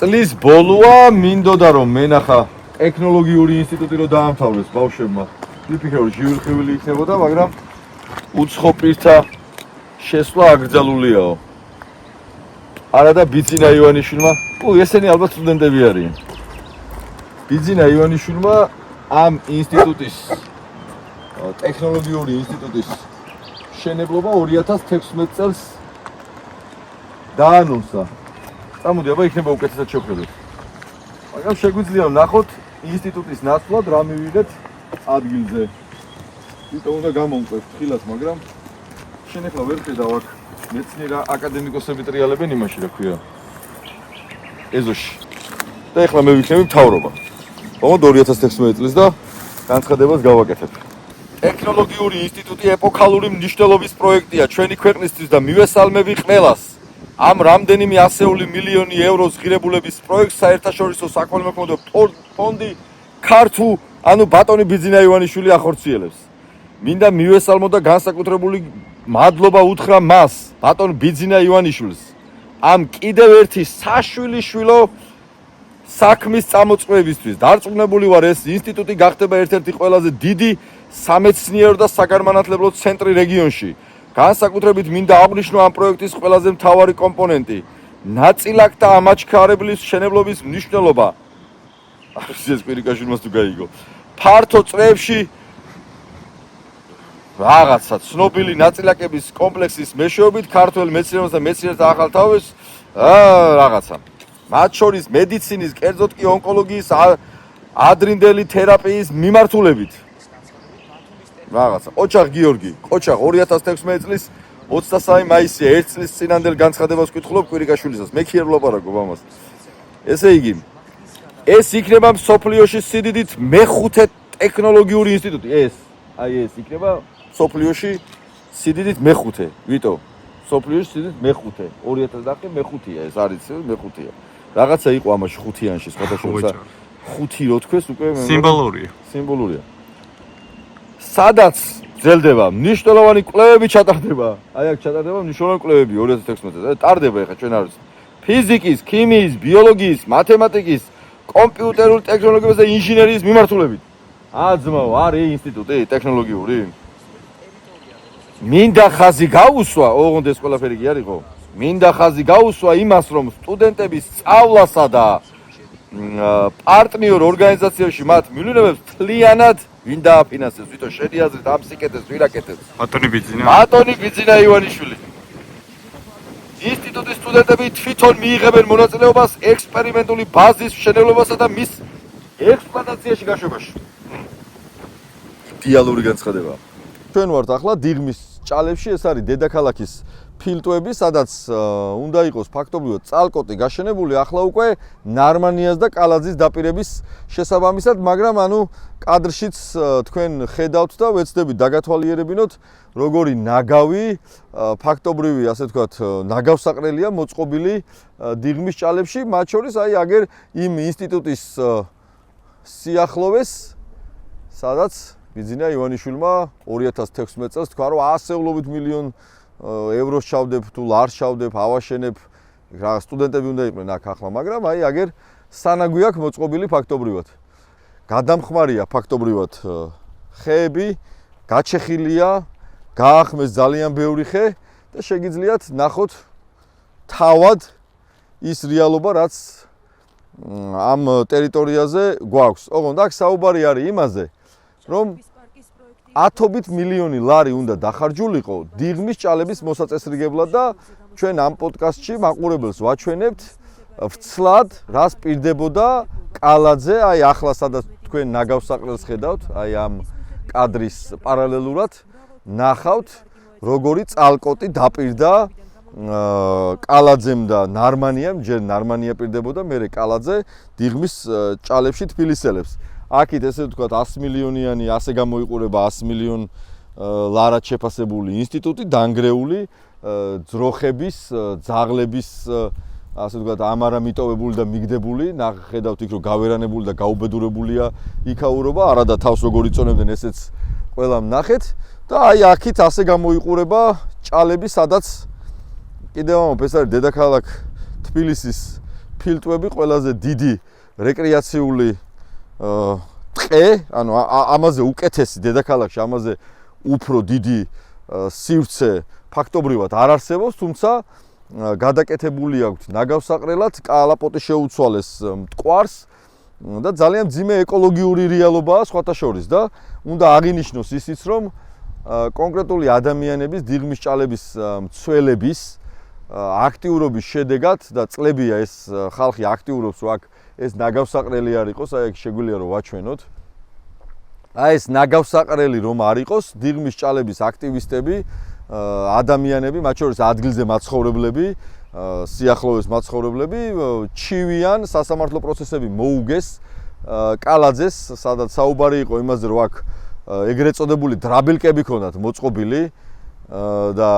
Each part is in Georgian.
წლის ბოლოა მინდოდა რომ მენახა ტექნოლოგიური ინსტიტუტი რომ დაამთავრეს ბავშვებმა. ვიფიქრე რომ ჟიურხივილი იქნებოდა, მაგრამ უცხო პირთა შესვლა აკრძალულიაო. არა და ბიძინა ივანიშვილმა, ესენი ალბათ სტუდენტები არიან. ბიძინა ივანიშვილმა ამ ინსტიტუტის ტექნოლოგიური ინსტიტუტის შენებლობა 2016 წელს დაანონსა. წამოდი, აბა იქნება უკეთესად შევხედოთ. მაგრამ შეგვიძლია ნახოთ ინსტიტუტის ნაცვლად რა მივიღეთ ადგილზე. იმიტომ უნდა გამოვყვეთ ხილას, მაგრამ შენ ახლა ვერ ხედავ აქ მეცნიერ აკადემიკოსები ტრიალებენ იმაში, რა ქვია. ეზოში. და ახლა მე ვიქნები მთავრობა. მომდ 2016 წლის და განცხადებას გავაკეთებ. ტექნოლოგიური ინსტიტუტი ეპოქალური მნიშვნელობის პროექტია ჩვენი ქვეყნისთვის და მივესალმები ყველას. ამ რამდენიმე ასეული მილიონი ევროს ღირებულების პროექტს საერთაშორისო საქველმოქმედო ფონდი ქართულ ანუ ბატონი ბიძინა ივანიშვილი ახორციელებს. მინდა მივესალმო და განსაკუთრებული მადლობა უთხრა მას, ბატონ ბიძინა ივანიშვილს. ამ კიდევ ერთი საშვილიშვილო საქმის წამოწყებისთვის. დარწმუნებული ვარ, ეს ინსტიტუტი გახდება ერთ-ერთი ყველაზე დიდი სამეცნიერო და საგანმანათლებლო ცენტრი რეგიონში. განსაკუთრებით მინდა აღვნიშნო ამ პროექტის ყველაზე მთავარი კომპონენტი ნაწილაკთა ამაჩქარებლის მშენებლობის მნიშვნელობა. ეს პირიკაშვილმა თუ გაიგო. ფართო წრეებში რაღაცა ცნობილი ნაწილაკების კომპლექსის მეშვეობით ქართველ მეცნიერებს და მეცნიერთა ახალ თაობას რაღაცა. მათ შორის მედიცინის, კერძოდ კი ონკოლოგიის, ადრინდელი თერაპიის მიმართულებით. რაღაცა. ოჩახ გიორგი, ყოჩახ 2016 წლის 23 მაისია, 1 წლის წინანდელ განცხადებას ვკითხულობ კვირიკაშვილისას. მე კი არ ვლაპარაკობ ამას. ესე იგი, ეს იქნება მსოფლიოში სიდიდით მეხუთე ტექნოლოგიური ინსტიტუტი. ეს იქნება მსოფლიოში სიდიდით მეხუთე. ვიტო? მსოფლიოში სიდიდით მეხუთე. 2009 მეხუთეა, ეს არის მეხუთეა. რაღაცა იყო ამაში ხუთიანში, სხვადასხვა ხუთი რო თქვეს უკვე სიმბოლურია. სიმბოლურია. სადაც ძელდება მნიშვნელოვანი კვლევები ჩატარდება. აქ ჩატარდება მნიშვნელოვანი კვლევები 2016 წელს. ტარდება ახლა ჩვენ არის ფიზიკის, ქიმიის, ბიოლოგიის, მათემატიკის, კომპიუტერულ ტექნოლოგიების და ინჟინერიის მიმართულებით. ძმაო, არის ინსტიტუტი ტექნოლოგიური. მინდა ხაზი გაუსვა, ოღონდ ეს ყველაფერი კი არისო. მინდა ხაზი გაუსვა იმას, რომ სტუდენტების სწავლასა და პარტნიორ ორგანიზაციაში მათ მივლინებებს თლიანად ვინ დააფინანსებს, ვიტო შენი აზრით ამ სიკეთეს ვინ აკეთებს? ბატონი ბიძინა. ბატონი ბიძინა ივანიშვილი. ინსტიტუტის სტუდენტები თვითონ მიიღებენ მონაწილეობას ექსპერიმენტული ბაზის მშენებლობასა და მის ექსპლუატაციაში გაშვებაში. იდეალური განცხადება. ჩვენ ვართ ახლა დიღმის ჭალებში, ეს არის დედაქალაქის ფილტვები, სადაც უნდა იყოს ფაქტობრივად წალკოტი გაშენებული, ახლა უკვე ნარმანიას და კალაძის დაპირების შესაბამისად, მაგრამ კადრშიც თქვენ ხედავთ და ვეცდებით დაგათვალიერებინოთ, როგორი ნაგავი, ფაქტობრივი, ასე ვთქვათ, ნაგავსაყრელია მოწყობილი დიღმის ჭალებში, მათ შორის აგერ იმ ინსტიტუტის სიახლოვეს, სადაც ბიძინა ივანიშვილმა 2016 წელს თქვა, რომ ასეულობით მილიონ ევროს ჩავდებ, თუ ლარს ჩავდებ, ავაშენებ, რა სტუდენტები უნდა იყვნენ აქ ახლა, მაგრამ აგერ სანაგვი აქვს მოწყობილი ფაქტობრივად. გადამხმარია ფაქტობრივად ხეები, გაჩეხილია, გაახმეს ძალიან ბევრი ხე და შეგიძლიათ ნახოთ თავად ის რეალობა, რაც ამ ტერიტორიაზე გვაქვს. ოღონდ აქ საუბარი არის იმაზე, რომ ათობით მილიონი ლარი უნდა დახარჯულიყო დიღმის ჭალების მოსაწესრიგებლად და ჩვენ ამ პოდკასტში მაყურებელს ვაჩვენებთ ვცლად რას პირდებოდა კალაძე, ახლა სადაც თქვენ ნაგავსაყრელს ხედავთ, ამ კადრის პარალელურად ნახავთ როგორი წალკოტი დაპირდა კალაძემ და ნარმანიამ, ჯერ ნარმანია პირდებოდა, მერე კალაძე დიღმის ჭალებში თბილისელებს. აქეთ ესე ვთქვათ 100 მილიონიანი ასე გამოიყურება 100 მილიონ ლარად შეფასებული ინსტიტუტი, დანგრეული ძროხების, ძაღლების ასე ვთქვათ ამარა მიტოვებული და მიგდებული, ხედავთ იქ რომ გავერანებული და გაუბედურებულია იქაურობა, არა და თავს როგორ იწონებდნენ ესეც ყველამ ნახეთ და აქეთ ასე გამოიყურება ჭალები, სადაც კიდევ ამბობ, ეს არის დედაქალაქ თბილისის ფილტვები ყველაზე დიდი რეკრეაციული ტყე, ანუ ამაზე უკეთესი დედაქალაქში, ამაზე უფრო დიდი სივრცე ფაქტობრივად არ არსებობს, თუმცა გადაკეთებული აქვს ნაგავსაყრელად, კალაპოტი შეუცვალეს მტკვარს და ძალიან ძიმე ეკოლოგიური რეალობაა სხვათა შორის და უნდა აღინიშნოს ისიც, რომ კონკრეტული ადამიანების დიღმის ჭალების მცველების აქტიურობის შედეგად და წლებია ეს ხალხი აქტიურობს, რომ აქ ეს ნაგავსაყრელი არ იყოს, აი აქ შეგვიძლია რომ ვაჩვენოთ. აი ეს ნაგავსაყრელი რომ არ იყოს, დიღმის ჭალების აქტივისტები, ადამიანები, მათ შორის ადგილზე მაცხოვრებლები, სიახლოვეს მაცხოვრებლები, ჩივიან სასამართლო პროცესები მოუგეს კალაძეს, სადაც საუბარი იყო იმაზე, რომ აქ ეგრეთ წოდებული დრაბილკები ქონდათ მოწყობილი და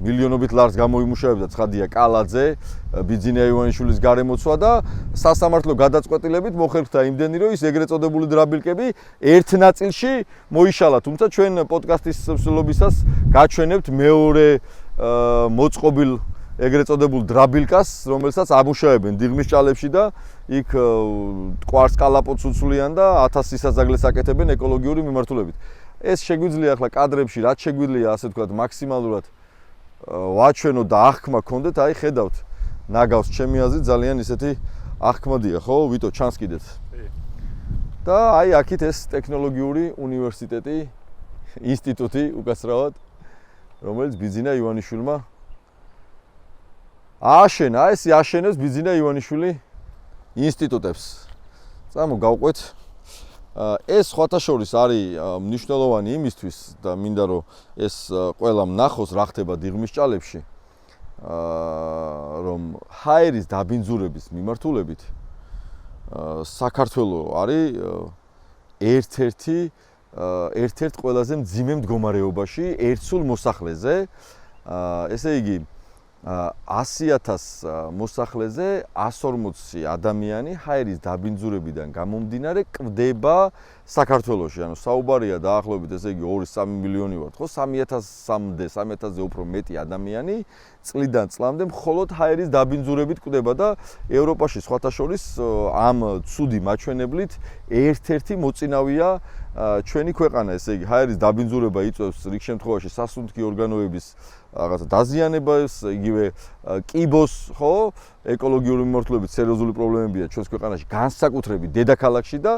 მილიონობით ლარს გამოიმუშავებდა ცხადია კალაძე, ბიძინა ივანიშვილის გარემოცვა და სასამართლო გადაწყვეტილებით მოხერხდა იმდენი, რომ ის ეგრეთ წოდებული დრაბილკები ერთ ნაწილში მოიშალა, თუმცა ჩვენ პოდკასტის მსვლელობისას გაჩვენებთ მეორე მოწყობილ ეგრეთ წოდებულ დრაბილკას, რომელსაც ამუშავებენ დიღმის ჭალებში და იქ მტკვარს კალაპოტს უცვლიან და 1000 სისაძაგლეს აკეთებენ ეკოლოგიური მიმართულებით. ეს შეგვიძლია ახლა კადრებში, რაც შეგვიძლია ასე ვთქვათ, მაქსიმალურად ვაჩვენოთ და აღქმა გქონდეთ, აი ხედავთ ნაგავს ჩემი აზრით ძალიან ისეთი აღქმადია, ხო? ვიტო ჩანს კიდეც. და აი აქეთ ეს ტექნოლოგიური უნივერსიტეტი, ინსტიტუტი უკაცრავად, რომელიც ბიძინა ივანიშვილმა ააშენა, ეს აშენებს ბიძინა ივანიშვილი ინსტიტუტებს. წამო გავყვეთ. ეს სხვათა შორის არის მნიშვნელოვანი იმისთვის და მინდა რომ ეს ყველამ ნახოს რა ხდება დიღმის ჭალებში, რომ ჰაერის დაბინძურების მიმართულებით საქართველოს არის ერთ-ერთ ყველაზე მძიმე მდგომარეობაში ერთსულ მოსახლეზე, ესე იგი 100,000 მოსახლეზე 140 ადამიანი ჰაერის დაბინძურებიდან გამომდინარე კვდება საქართველოში. ანუ საუბარია დაახლოებით ესე იგი 2-3 მილიონი ვართ, ხო? 3,000-მდე, 3,000-ზე უფრო მეტი ადამიანი წლიდან წლამდე მხოლოდ ჰაერის დაბინძურებით კვდება და ევროპაში სხვათა შორის ამ ცუდი მაჩვენებლით ერთ-ერთი მოწინავეა ჩვენი ქვეყანა, ესე იგი ჰაერის დაბინძურება იწვევს რიგ შემთხვევაში სასუნთქი ორგანოების რაღაცა დაზიანებას, იგივე კიბოს, ხო, ეკოლოგიური მიმართულებით სერიოზული პრობლემებია ჩვენს ქვეყანაში, განსაკუთრებით დედაქალაქში და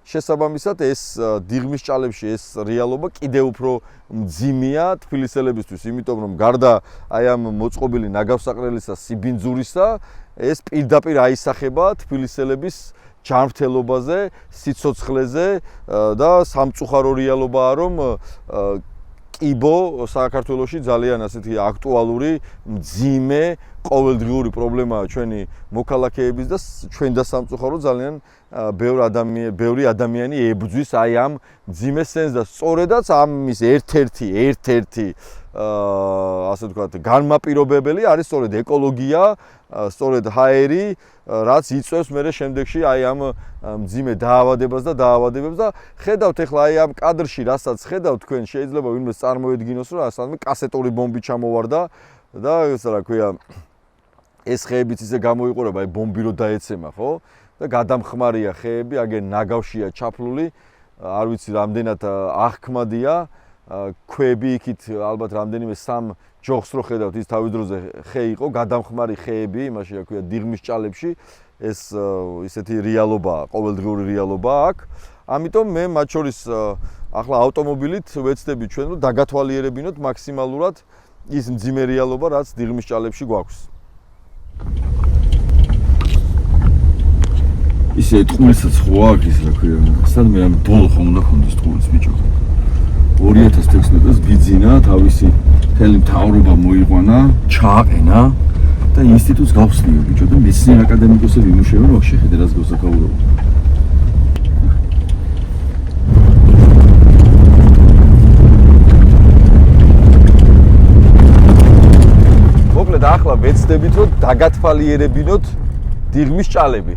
შესაბამისად ეს დიღმის ჭალებში ეს რეალობა კიდევ უფრო მძიმეა თბილისელებისთვის, იმიტომ რომ გარდა აი ამ მოწყობილი ნაგავსაყრელისა სიბინძურისა, ეს პირდაპირ აისახება თბილისელების ჯანმრთელობაზე, სიცოცხლეზე და სამწუხარო რეალობაა, რომ კიბო საქართველოში ძალიან ასეთი აქტუალური, მძიმე, ყოველდღიური პრობლემაა ჩვენი მოქალაქეების და ჩვენ და სამწუხარო ძალიან ბევრი ადამიანი ებრძვის აი ამ მძიმე სენს და სწორედაც ამის ერთ-ერთი ასე ვთქვათ, განმაპირობებელი არის სწორედ ეკოლოგია, სწორედ ჰაერი, რაც იწვევს მე შემდეგში აი ამ მძიმე დაავადებას და ხედავთ ახლა აი ამ კადრში, რასაც ხედავთ თქვენ, შეიძლება ვინმეს წარმოედგინოს, რომ ასამე კასეტური ბომბი ჩამოვარდა და ეს რა ქვია, ეს ხეებიც ისე გამოიყურება, აი ბომბი რო დაეცემა, ხო? და გადამხმარია ხეები, აგერ ნაგავშია ჩაფლული, არ ვიცი რამდენად აღქმადია, ქვები იქით ალბათ რამდენიმე 3 ჯოხს რო ხედავთ, ის თავის დროზე ხე იყო, გადამხმარი ხეები, იმაში რა ქვია, დიღმის ჭალებში, ეს ისეთი რეალობაა, ყოველდღიური რეალობაა აქ. ამიტომ მე მათ შორის ახლა ავტომობილით ვეცდები ჩვენ რომ დაგათვალიერებინოთ მაქსიმალურად ის მძიმე რეალობა, რაც დიღმის ჭალებში გვაქვს. ისე ტყუილსაც ხო აქ ის რა ქვია, სადმე ამ ბოლო ხომ უნდა ქონდეს ტყუილის ბიჭო. 2016 წელს ბიძინა თავისი მთელი მთავრობა მოიყვანა, ჩააყენა და ინსტიტუტს გავხსნიო ბიჭო და მეცნიერ აკადემიკოსები იმუშავებენ, ვახ შეხედე რაც გასაკაურო. მოკლედ ახლა ვეცდებით რომ დაგათვალიერებინოთ დიღმის ჭალები.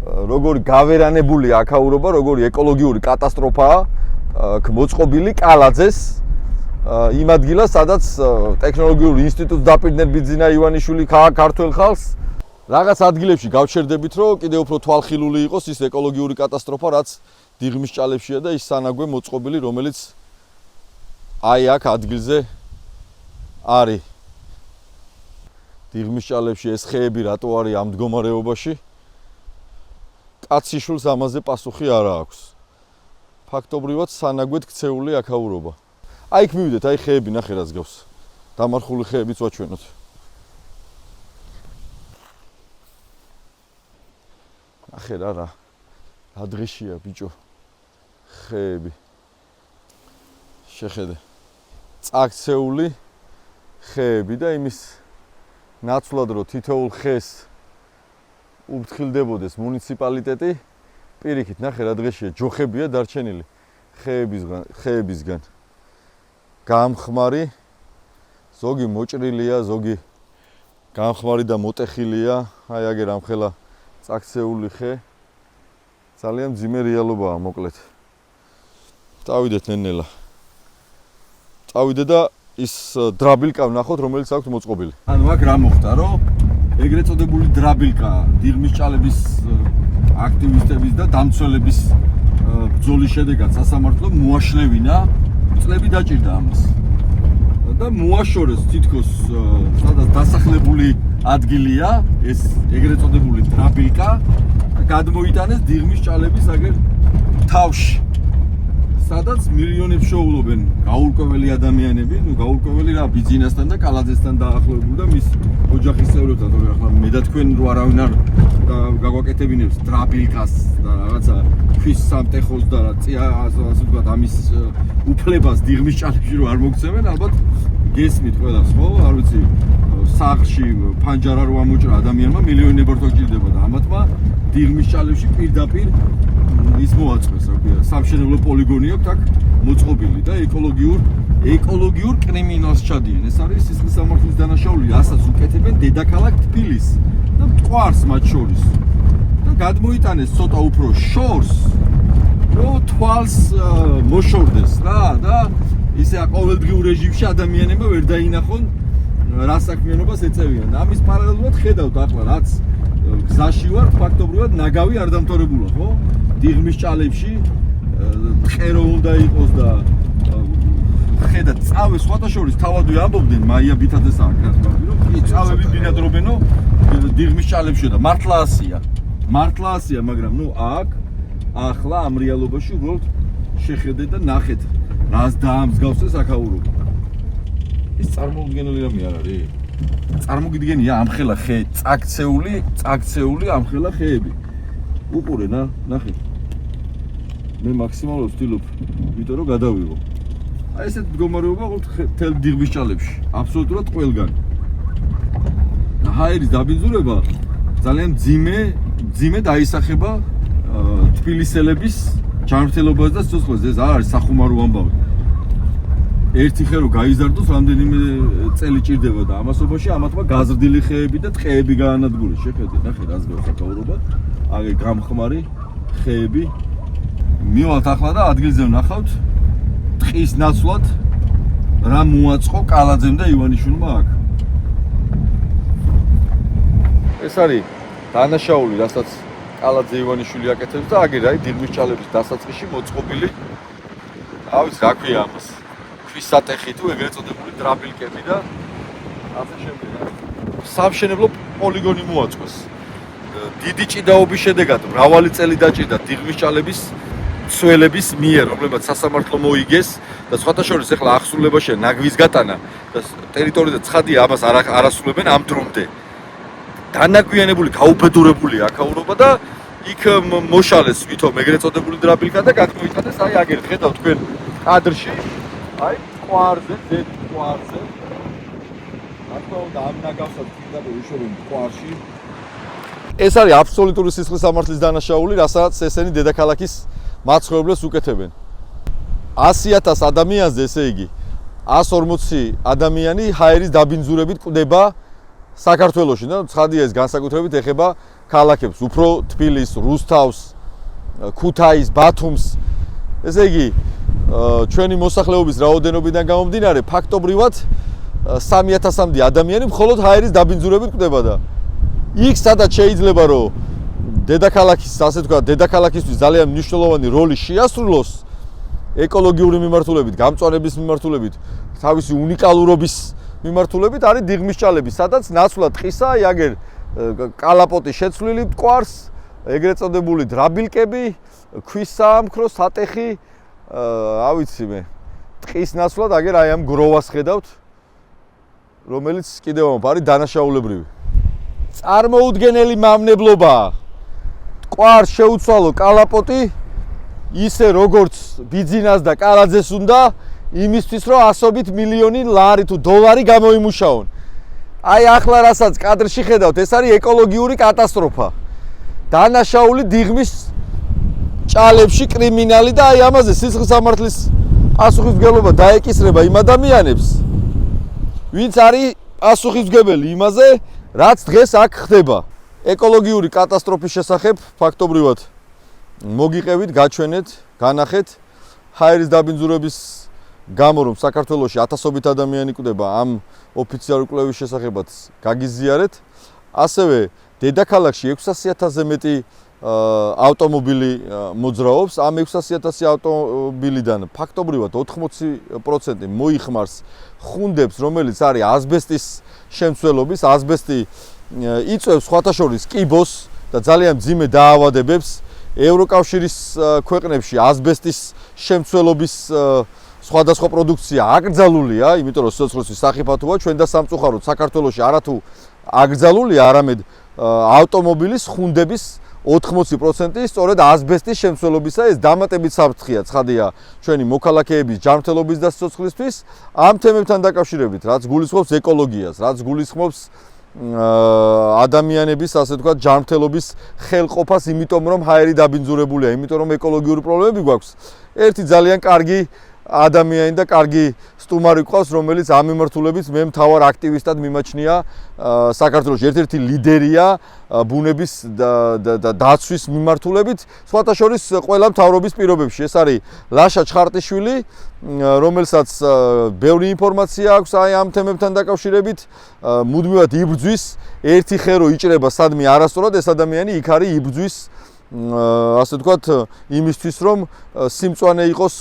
როგორი გავერანებული აქაურობა, როგორი ეკოლოგიური კატასტროფაა მოწყობილი კალაძეს იმ ადგილას, სადაც ტექნოლოგიური ინსტიტუტს დაპირდნენ ბიძინა ივანიშვილი ქართველ ხალხს რაღაც ადგილებში გავჩერდებით, რომ კიდევ უფრო თვალხილული იყოს ის ეკოლოგიური კატასტროფა, რაც დიღმის ჭალებშია და ის სანაგვე მოწყობილი, რომელიც აი აქ ადგილზე არის. დიღმის ჭალებში ეს ხეები რატო არის ამ მდგომარეობაში? კაციშვილს ამაზე პასუხი არ აქვს. ფაქტობრივად სანაგვედ ქცეული აქაურობა. აი იქ მივიდეთ, აი ხეები ნახე რაც გავს. დამარხული ხეებიც ვაჩვენოთ. ნახე რა დღეშია ბიჭო. ხეები. შეხედე. წაქცეული ხეები და იმის ნაცვლად რომ თითოეულ ხეს უფრთხილდებოდეს მუნიციპალიტეტი, პირიქით ნახე რა დღეშია, ჯოხებია დარჩენილი ხეებისგან. გამხმარი, ზოგი მოჭრილია, ზოგი გამხმარი და მოტეხილია, აი აგერ ამხელა წაქცეული ხე. ძალიან მძიმე რეალობაა, მოკლედ. წავიდეთ ნენელა. წავიდე და ის დრაბილკა ვნახოთ, რომელიც აქვს მოწყობილი. ანუ აქ რა მოხდა, რომ ეგრეთ წოდებული დრაბილკა დიღმის ჭალების აქტივისტების და დამცველების ბრძოლის შედეგად სასამართლომ მოაშლევინა, წლები დაჭირდა ამას. და მოაშორეს თითქოს სადაც დასახლებული ადგილია, ეს ეგრეთ წოდებული დრაბილკა და გადმოიტანეს დიღმის ჭალების აგერ თავში. სადაც მილიონებს შეუვლობენ გაურკვეველი ადამიანები, გაურკვეველი რა ბიზნესთან და კალაძესთან დაახლოებული და მის ოჯახის წევრებთან, თორე ახლა მე და თქვენ რო არავინ არ გაგვაკეთებინებს დრაბილკას და რაღაცა ქვის სამტეხოს და ასე ვთქვათ ამის უფლებას დიღმის ჭალებში რო არ მოგცემენ, ალბათ გესმით ყველას, ხო? არ ვიცი, სახლში ფანჯარა რო ამოჭრა ადამიანმა მილიონი ევრო გჭირდება და ამათმა დიღმის ჭალებში პირდაპირ ის მოაწყვეს, რა ქვია, სამშენებლო პოლიგონი აქვს აქ მოწყობილი და ეკოლოგიურ კრიმინალს ჩადიან. ეს არის სისხლის სამართლის დანაშაული, რასაც უკეთებენ დედაქალაქ თბილისს და მტკვარს მათ შორის. და გადმოიტანეს ცოტა უფრო შორს, რომ თვალს მოშორდეს რა და ისე ყოველდღიურ რეჟიმში ადამიანებმა ვერ დაინახონ რა საქმიანობას ეწევიან. ამის პარალელურად ხედავთ ახლა რაც გზაში ვარ, ფაქტობრივად ნაგავი არ დამთავრებულა, ხო? დიღმის ჭალებში ხე რო უნდა იყოს და ხედა წავე სხვათა შორის თავადვე ამბობდნენ მაია ბითაძესაა კაცები, რომ წავები ბინადრობენო დიღმის ჭალებში და მართლა ასია, მაგრამ ნუ აქ ახლა ამ რეალობაში უბრალოდ შეხედეთ და ნახეთ რას დაამსგავსეს აქაურობა. ის წარმოუდგენელი რამე არ არის? წარმოგიდგენია ამხელა ხე, წაქცეული ამხელა ხეები. უყურე ნახე. მე მაქსიმალურად ვთვლობ, იმიტომ რომ გადავიღო. აი ესეთ მდგომარეობა თელ დიღმის ჭალებში, აბსოლუტურად ყველგან. ჰაერის დაბინძურება ძალიან მძიმე დაისახება თბილისელების ჯანმრთელობას და სიცოცხლეს. ეს არ არის სახუმარო ამბავი. ერთი ხე რო გაიზარდოს, რამდენიმე წელი ჭირდება და ამასობაში ამათმა გაზრდილი ხეები და ტყეები გაანადგურეს. შეხედე, ნახე რას გავს აქაურობა. აგერ გამხმარი ხეები. მივალთ ახლა და ადგილზე ვნახავთ ტყის ნაცვლად რა მოაწყო კალაძემ და ივანიშვილმა აქ. ეს არის დანაშაული, რასაც კალაძე ივანიშვილი აკეთებს და აგერ აი დიღმის ჭალების დასაწყისში მოწყობილი ავიც რა ქვია ამას. ქვის სატეხი თუ ეგრეთ წოდებული დრაბილკები და ასე შემდეგ. სამშენებლო პოლიგონი მოაწყვეს. დიდი ჭიდაობის შედეგად მრავალი წელი დაჭირდა დიღმის ჭალების მცველების მიერ, რომლებმაც სასამართლო მოიგეს და სხვათა შორის ახლა აღსრულებაშია ნაგვის გატანა და ტერიტორიაზე ცხადია ამას არ ასრულებენ ამ დრომდე. დანაგვიანებული, გაუბედურებული აქაურობა და იქ მოშალეს ვითომ ეგრეთ წოდებული დრაბილკა და გადმოიტანეს აი აგერ ხედავთ თქვენ კადრში აი ყვარზე, ზედ ყვარზე. რატო და ამ ნაგავსაც კიდევ უშორენ ყვარში. ეს არის აბსოლუტური სისხლის სამართლის დანაშაული, რასაც ესენი დედაქალაქის მაცხოვრებლებს უკეთებენ. 100,000 ადამიანზე, ესე იგი 140 ადამიანი ჰაერის დაბინძურებით კვდება საქართველოში და ცხადია ეს განსაკუთრებით ეხება ქალაქებს, უფრო თბილისს, რუსთავს, ქუთაისს, ბათუმს. ესე იგი, ჩვენი მოსახლეობის რაოდენობიდან გამომდინარე, ფაქტობრივად 3,000-მდე ადამიანი მხოლოდ ჰაერის დაბინძურებით კვდება და იქ სადაც შეიძლება რომ დედაქალაქის, ასე თქვა, დედაქალაქისთვის ძალიან მნიშვნელოვანი როლი შეასრულოს ეკოლოგიური მიმართულებით, გამწვანების მიმართულებით, თავისი უნიკალურობის მიმართულებით არის დიღმის ჭალები, სადაც ნაცვლად ტყისა, იაგერ კალაპოტი შეცვლილი მტკვარს, ეგრეთ წოდებული დრაბილკები, ქვის საამქრო, სატეხი, ავიცი მე. ტყის ნაცვლად აგერ აი ამ გროვას ხედავთ, რომელიც კიდევ არის დანაშაულებრივი. წარმოუდგენელი მამნებლობაა. მტკვარს შეუცვალო კალაპოტი ისე როგორც ბიძინას და კალაძეს უნდა იმისთვის რომ ასობით მილიონი ლარი თუ დოლარი გამოიმუშაონ. აი ახლა რასაც კადრში ხედავთ, ეს არის ეკოლოგიური კატასტროფა. დანაშაული დიღმის ჭალებში კრიმინალი და აი ამაზე სისხლის სამართლის პასუხისმგებლობა დაეკისრება იმ ადამიანებს, ვინც არის პასუხისმგებელი იმაზე, რაც დღეს აქ ხდება. ეკოლოგიური კატასტროფის შესახებ ფაქტობრივად მოგიყევით, გაჩვენეთ, განახეთ ჰაერის დაბინძურების გამო რომ საქართველოში ათასობით ადამიანი კვდება ამ ოფიციალური კვლევის შესახებაც გაგიზიარეთ. ასევე დედაქალაქში 600,000-ზე მეტი ავტომობილი მოძრაობს. ამ 600,000 ავტომობილიდან ფაქტობრივად 80% მოიხმარს ხუნდებს, რომელიც არის ასბესტის შემცველობის. ასბესტი იწვევს სხვათა შორის კიბოს და ძალიან მძიმე დაავადებებს. ევროკავშირის ქვეყნებში ასბესტის შემცველობის სხვადასხვა პროდუქცია აკრძალულია, იმიტომ რომ სიცოცხლისთვის სახიფათოა. ჩვენ და სამწუხაროდ საქართველოში არათუ აკრძალულია, არამედ ავტომობილის ხუნდების 80% სწორედ ასბესტის შემცველობისა. ეს დამატებით საფრთხეა, ცხადია, ჩვენი მოქალაქეების ჯანმრთელობის და სიცოცხლისთვის. ამ თემებთან დაკავშირებით, რაც გულისხმობს ეკოლოგიას, რაც გულისხმობს ადამიანების, ასე ვთქვათ, ჯანმრთელობის ხელყოფას, იმიტომ რომ ჰაერი დაბინძურებულია, იმიტომ რომ ეკოლოგიური პრობლემები გვაქვს. ერთი ძალიან კარგი ადამიანი და კარგი სტუმარი ყავს, რომელიც ამ მიმართულებით მე მთავარ აქტივისტად მიმაჩნია საქართველოში. ერთ-ერთი ლიდერია ბუნების და დაცვის მიმართულებით, სხვათა შორის ყველა მთავრობის პირობებში. ეს არის ლაშა ჩხარტიშვილი, რომელსაც ბევრი ინფორმაცია აქვს აი ამ თემებთან დაკავშირებით, მუდმივად იბრძვის, ერთი ხე რო იჭრება სადმე არასწორად, ეს ადამიანი იქ არის იბრძვის, ასე ვთქვათ, იმისთვის რომ სიმწვანე იყოს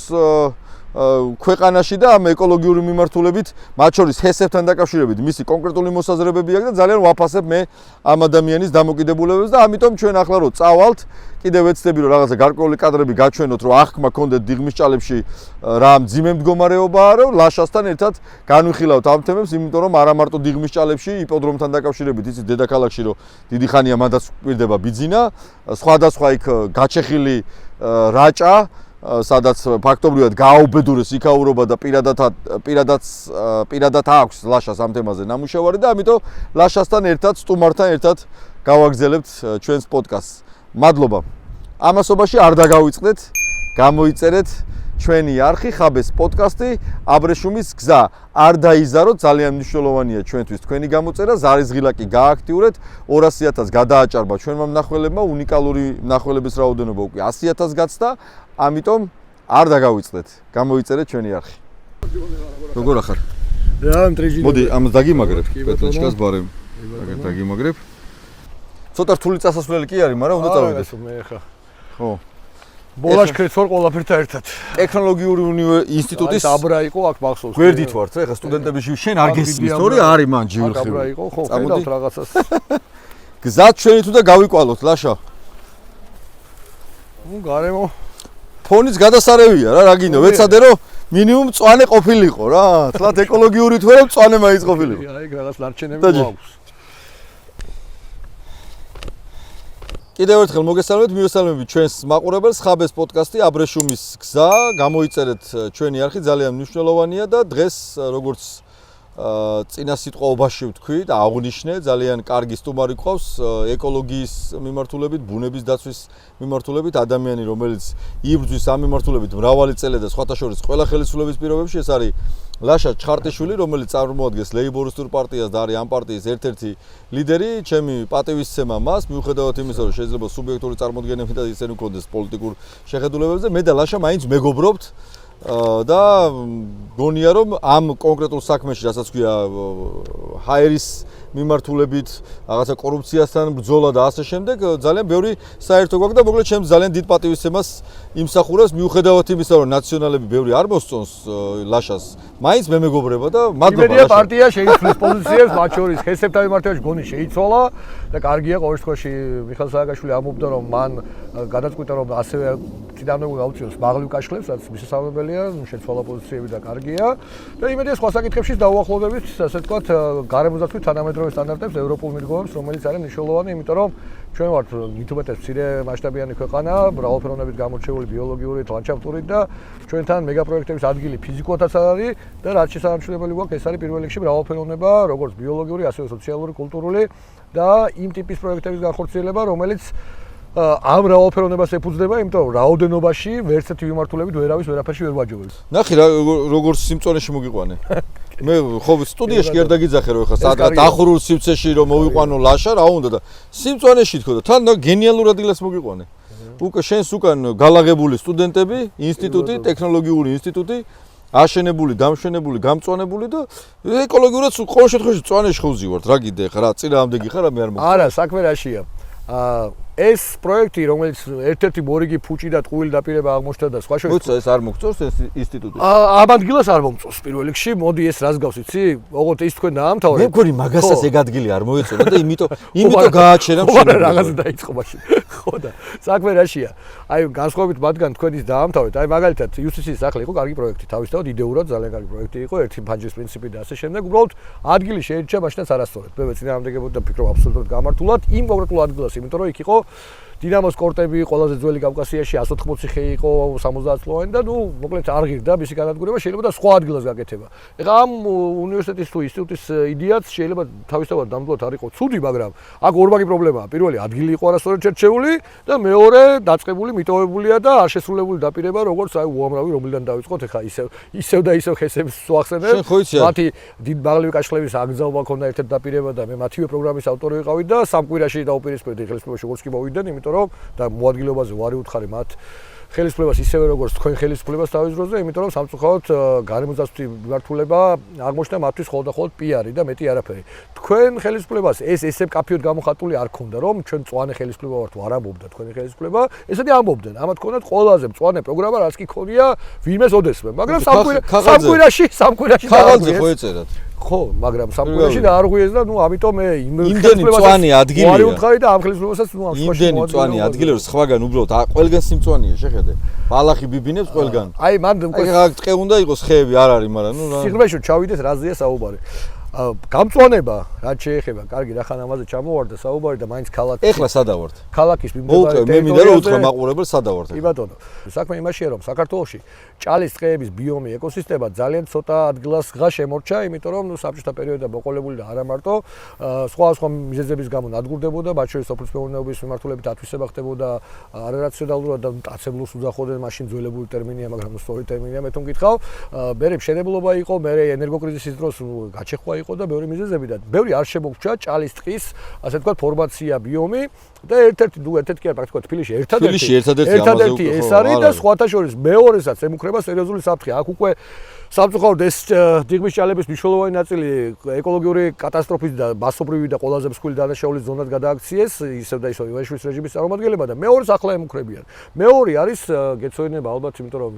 ქვეყანაში და ამ ეკოლოგიური მიმართულებით, მათ შორის ჰესებთან დაკავშირებით მისი კონკრეტული მოსაზრებები აქვს და ძალიან ვაფასებ მე ამ ადამიანის დამოკიდებულებას და ამიტომ ჩვენ ახლა რო წავალთ, კიდევ ვეცდები რომ რაღაცა გარკვეული კადრები გაჩვენოთ, რომ აღქმა გქონდეთ დიღმის ჭალებში რა მძიმე მდგომარეობაა, რომ ლაშასთან ერთად განვიხილავთ ამ თემებს, იმიტომ რომ არა მარტო დიღმის ჭალებში, იპოდრომთან დაკავშირებით, იცით დედაქალაქში რომ დიდი ხანია მანდაც გვირდება ბიძინა, სხვადასხვა იქ გაჩეხილი რაჭა, სადაც ფაქტობრივად გააუბედურეს იქაურობა და პირადად აქვს ლაშას ამ თემაზე ნამუშევარი და ამიტომ ლაშასთან ერთად, სტუმართან ერთად გავაგზავნებთ ჩვენს პოდკასტს. მადლობა. ამასობაში არ დაგავიწყდეთ, გამოიწერეთ ჩვენი არხი, ხაბეს პოდკასტი, აბრეშუმის გზა. არ დაიზაროთ, ძალიან მნიშვნელოვანია ჩვენთვის თქვენი გამოწერა, ზარიზღილაკი გააქტიურეთ, 200,000 გადააჭარბა ჩვენმა მნახველებმა, უნიკალური მნახველების რაოდენობა უკვე 100,000 გაცდა. ამიტომ არ დაგავიწყდეთ, გამოიწერეთ ჩვენი არხი. როგორ ახარ? რა, მტრიჟინო. მოდი, ამას დაგიმაგრებ, პეტროჩკას ბარემ. აგერ დაგიმაგრებ. ცოტა რთული წასასვლელი კი არის, მაგრამ უნდა წავიდეთ. მე ხა. ხო. ბოლაშქრეთ ვარ ყველაფერთან ერთად. ტექნოლოგიური ინსტიტუტის დაბრა იყო აქ მახსოვს. გვერდით ვართ, ეხლა სტუდენტების შენ არ გესმის, თორე არის მან ჯივრხი. დაბრა იყო, ხო, ხედავთ რაღაცას. გზად ჩვენი თუ და გავიკვალოთ, ლაშა. ნუ გარემო ფონიც გადასარევია რა, რა გინდა, ვეცადე რომ მინიმუმ მწვანე ყოფილიყო რა. თლათ ეკოლოგიური თუ არა მწვანე მაინც ყოფილიყო. აი რაღაც ნარჩენები გვაქვს. კიდევ ერთხელ მოგესალმებით, მივესალმებით ჩვენს მაყურებელს, ხაბეს პოდკასტი აბრეშუმის გზა. გამოიწერეთ ჩვენი არხი, ძალიან მნიშვნელოვანია და დღეს როგორც წინა სიტყვაობაში ვთქვი და აღვნიშნე, ძალიან კარგი სტუმარი გვყავს ეკოლოგიის მიმართულებით, ბუნების დაცვის მიმართულებით, ადამიანი, რომელიც იბრძვის ამ მიმართულებით მრავალი წელი და სხვათა შორის ყველა ხელისუფლების პირობებში. ეს არის ლაშა ჩხარტიშვილი, რომელიც წარმოადგენს ლეიბორისტულ პარტიას და არის ამ პარტიის ერთ-ერთი ლიდერი. ჩემი პატივისცემა მას, მიუხედავად იმისა, რომ შეიძლება სუბიექტური წარმოდგენები და ისინი მქონდეს პოლიტიკურ შეხედულებებზე, მე და ლაშა მაინც მეგობრობთ. და გონია რომ ამ კონკრეტულ საქმეში, რასაც ქვია ჰაერის მიმართულებით, რაღაცა კორუფციასთან ბრძოლა და ასე შემდეგ, ძალიან ბევრი საერთო გვაქვს და მოკლედ ჩემს ძალიან დიდ პატივისცემას იმსახურებს, მიუხედავად იმისა, რომ ნაციონალები ბევრი არ მოსწონს ლაშას, მაინც მე მეგობრება და მადლობა. იმედია პარტია შეიცვლის პოზიციებს, მათ შორის ხესებთან მიმართებაში გონი შეიცვალა და კარგია ყოველ შემთხვევაში მიხეილ სააკაშვილი ამბობდა, რომ მან გადაწყვიტა, რომ ასევე წინააღმდეგობა გაუწიოს მაღლივ კაშხლებს, რაც მისასალმებელია, შეცვალა პოზიციები და კარგია. და იმედია სხვა საკითხებშიც დაუახლოვდებით, ასე ვთქვათ, გარემოსდაცვის თანამედროვე სტანდარტებს, ევროპულ მიდგომებს, რომელიც არის მნიშვნელოვანი, იმიტომ რომ ჩვენ ვართ მithumetes მცირე მასშტაბიანი ქვეყანა, მრავალფეროვნებით გამორჩეული ბიოლოგიურით, ლანდშაფტურით და ჩვენთან მეგაპროექტების ადგილი ფიზიკურადაც არის და რაც შესაძლებელი გვაქვს, ეს არის პირველ რიგში მრავალფეროვნება, როგორც ბიოლოგიური, ასევე სოციალური, კულტურული და იმ ტიპის პროექტების განხორციელება, რომელიც ამ მრავალფეროვნებას ეფუძნება, იმიტომ რომ რაოდენობაში ვერც ერთი მიმართულებით ვერავის ვერაფერში ვერ ვაჯობებს. ნახე რა როგორ სიმწონეში მოგიყვანე. მე ხო სტუდიაში კი არ დაგიძახე რომ ეხლა სადღაც დახურულ სივრცეში რომ მოვიყვანო ლაშა რა უნდა და სიმწონეში თქო და თან გენიალურ ადგილას მოგიყვანე. უკვე შენს უკან გალაღებული სტუდენტები, ინსტიტუტი, ტექნოლოგიური ინსტიტუტი აშენებული, დამშვენებული, გამწვანებული და ეკოლოგიურად ყოველ შემთხვევაში წვანეში ხუზივართ. რა გიდე ხა რა წინააღმდეგი ხარ მე არ მოგწონს. არა, საქმე რაშია. ეს პროექტი, რომელიც ერთ-ერთი მორიგი ფუჭი და ტყუილი დაპირება აღმოჩნდა და სხვა შორის. ეს არ მოგწონს ეს ინსტიტუტი. ამ ადგილას არ მომწონს პირველ რიგში. მოდი ეს რას გავს იცი? ოღონდ ის თქვენ დაამთავრეთ. მე მგონი მაგასაც ეგ ადგილი არ მოეწონა და იმიტომ გააჩერა მშვენივრად. რაღაცა დაიწყო მაშინ. ხო და საქმე რაშია? აი განსხვავებით მათგან თქვენ ის დაამთავრეთ. აი მაგალითად UCC-ის სახლი იყო კარგი პროექტი, თავისთავად იდეურად ძალიან კარგი პროექტი იყო, ერთი ფანჯრის პრინციპი და ასე შემდეგ. უბრალოდ ადგილი შეირჩა მაშინაც არასწორად. მე წინააღმდეგებოდი და ფიქრობ აბსოლუტურად გამართულად იმ კონკრეტულ ადგილას, იმიტომ რომ იქ იყო დინამოს კორტები, ყველაზე ძველი კავკასიაში 180 ხე იყო 70 წლოვანი და ნუ მოკლედ არ ღირდა მისი განადგურება, შეიძლება და სხვა ადგილას გაკეთება. ეხლა ამ უნივერსიტეტის თუ ინსტიტუტის იდეაც შეიძლება თავისთავად ნამდვილად არ იყო ცუდი, მაგრამ აქ ორმაგი პრობლემაა. პირველი ადგილი იყო არასწორად შერჩეული და მეორე დაწყებული, მიტოვებულია და არ შესრულებული დაპირება, როგორც აი უამრავი რომელიდან დავიწყოთ, ეხლა ისევ და ისევ ხესებს ვახსენებ. მათი დიდ მაღლივი კაშხლების აკრძალვა ქონდა ერთ-ერთ დაპირება და მე მათივე პროგრამის ავტორი ვიყავი და სამ კვირაში დაუპირისპირდი ხელისუფლებაში როგორც კი მოვიდნენ, იმიტომ რომ და მოადგილეობაზე ვარი უთხარი მათ ხელისუფლებას ისევე როგორც თქვენ ხელისუფლებას თავის დროზე, იმიტომ რომ სამწუხაროდ გარემოსდაცვის მიმართულება აღმოჩნდა მათთვის მხოლოდ პიარი და მეტი არაფერი. თქვენ ხელისუფლებას ეს ესე კაფიოდ გამოხატული არ ქონდა, რომ ჩვენ მწვანე ხელისუფლება ვართ, არ ამბობდა თქვენი ხელისუფლება, ესეთი ამბობდნენ. ამათ ქონდათ ყველაზე მწვანე პროგრამა, რაც კი ქონია ვინმეს ოდესმე, მაგრამ სამკვირაში ხაღალზე ხო ეწერათ. ხო, მაგრამ სამკვირაში და არ ღვიეს და ნუ ამიტომ მე იმდენი მწვანე ადგილია. ვარი უთხარი და ამ ხელისუფლებასაც ნუ ამ სხვაში იმდენი მწვანე ადგილი რომ სხვაგან უბრალოდ ყველგან სიმწვანეა, შეხედე. ბალახი ბიბინებს ყველგან. აი მან უკვე ტყე უნდა იყოს, ხეები არ არის, მაგრამ ნუ სიღრმეში ჩავიდეს რაზეა საუბარი. გამწვანება რაც შეეხება, კარგი რახან ამაზე ჩამოვარდა საუბარი და მაინც ქალაქი. ეხლა სადავართ? ქალაქის მიმდებარე ტერიტორიაზე. მე მინდა რომ უთხრა მაყურებელს სადავართ. კი ბატონო. საქმე იმაშია რომ საქართველოში ჭალის ტყეების ბიომი, ეკოსისტემა ძალიან ცოტა ადგილას ღა შემორჩა, იმიტომ რომ ნუ საბჭოთა პერიოდიდან მოყოლებული და არა მარტო სხვა მიზეზების გამო ნადგურდებოდა, მათ შორის სოფლის მეურნეობის მიმართულებით ათვისება ხდებოდა არარაციონალურად და მტაცებლურს უძახოდნენ, მაშინ ძველებული ტერმინია, მაგრამ სწორი ტერმინია მე თუ მკითხავ. მერე მშენებლობა იყო, მერე ენერგოკრიზისის დროს გაჩეხვა იყო და ბევრი მიზეზები და ბევრი არ შემოგჩა ჭალის ტყის, ასე ვთქვათ, ფორმაცია, ბიომი და ერთ-ერთი კი არ პრაქტიკულად თბილისში ერთადერთი ეს არის და სხვათა შორის მეორესაც ემუქრება სერიოზული საფრთხე. აქ უკვე სამწუხაროდ ეს დიღმის ჭალების მნიშვნელოვანი ნაწილი ეკოლოგიური კატასტროფის და მასობრივი და ყველაზე მსხვილი დანაშაულის ზონად გადააქციეს, ისევ და ისევ ივანიშვილის რეჟიმის წარმომადგენლებმა და მეორეს ახლა ემუქრებიან. მეორე არის გეცოდინება ალბათ, იმიტომ რომ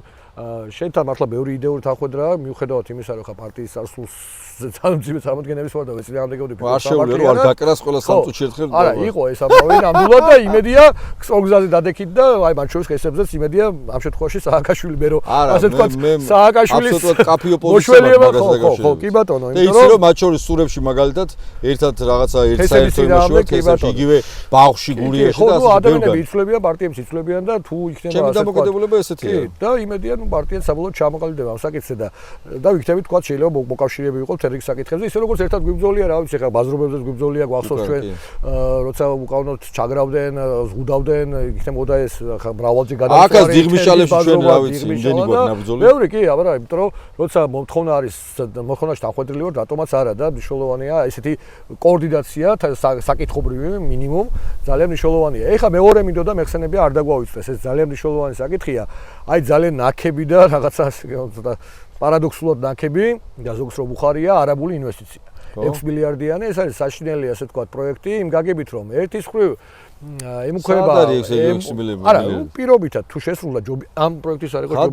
შენთან მართლა ბევრი იდეური თანხმედრაა, მიუხედავად იმისა, რომ ხა პარტიის წარსულს ძალმძიმე წარმოდგენების ვარ და ვეცინააღმდეგობდი არ შეუძლია რომ არ დაკრას ყველა სამწუთში ერთხელ. არა, იყო ეს ამბავი ნამდვილად და იმედია სწორგზაზე დადექით და აი მათ შორის ხესებზეც იმედია ამ შემთხვევაში სააკაშვილი მე რომ ასე ვთქვათ სააკაშვილის აბსოლუტურად კაფე ოპოზიცია მაგას ხო, კი ბატონო, იმიტომ რომ მათ შორის სურებში მაგალითად ერთად რაღაცა ერთ საერთოებაში ვარ ხესებში იგივე ბაღში გურიაში და ასე ხო, ადამიანები იცვლებიან, პარტიებს იცვლებიან და თუ იქნება ჩემი დამოკიდებულება ესეთია. და იმედია პარტიაც საბოლოოდ ჩამოყალიბდება ამ საკითხზე და ვიქნებით თქვა შეიძლება მოკავშირეები ვიყოთ ერთ საკითხზე პროექტებზე, ისე როგორც ერთად გვიბრძოლია, რა ვიცი, ხა ბაზრობებზეც გვიბრძოლია, გვახსოვს ჩვენ, როცა უკანონოდ ჩაგრავდნენ, ზღუდავდნენ, იქნებოდა ეს ხა მრავალჯერ გადავწყვეტი. აკას დიღმიშალებში ჩვენ რა ვიცი, იმდენი გვაქვს ნაბრძოლი. ბევრი კი, აბა, იმიტომ რომ როცა მოთხოვნა არის, მოთხოვნაში დახვედრილი ვარ, რატომაც არა და მნიშვნელოვანია ესეთი კოორდინაცია, საკითხობრივი მინიმუმ, ძალიან მნიშვნელოვანია. ეხლა მეორე მინდოდა მეხსენებია არ დაგვავიწყდეს, ეს ძალიან მნიშვნელოვანი საკითხია. აი ძალიან ნაკები და რაღაცა პარადოქსულად ნაკები და ზოგს რომ უხარია არაბული ინვესტიცია. 6 მილიარდიანი ეს არის საშინელი ასე ვთქვათ პროექტი იმ გაგებით რომ ერთის მხრივ ემუქრება არა პირობითად თუ შესრულა ჯობი ამ პროექტის არ იყო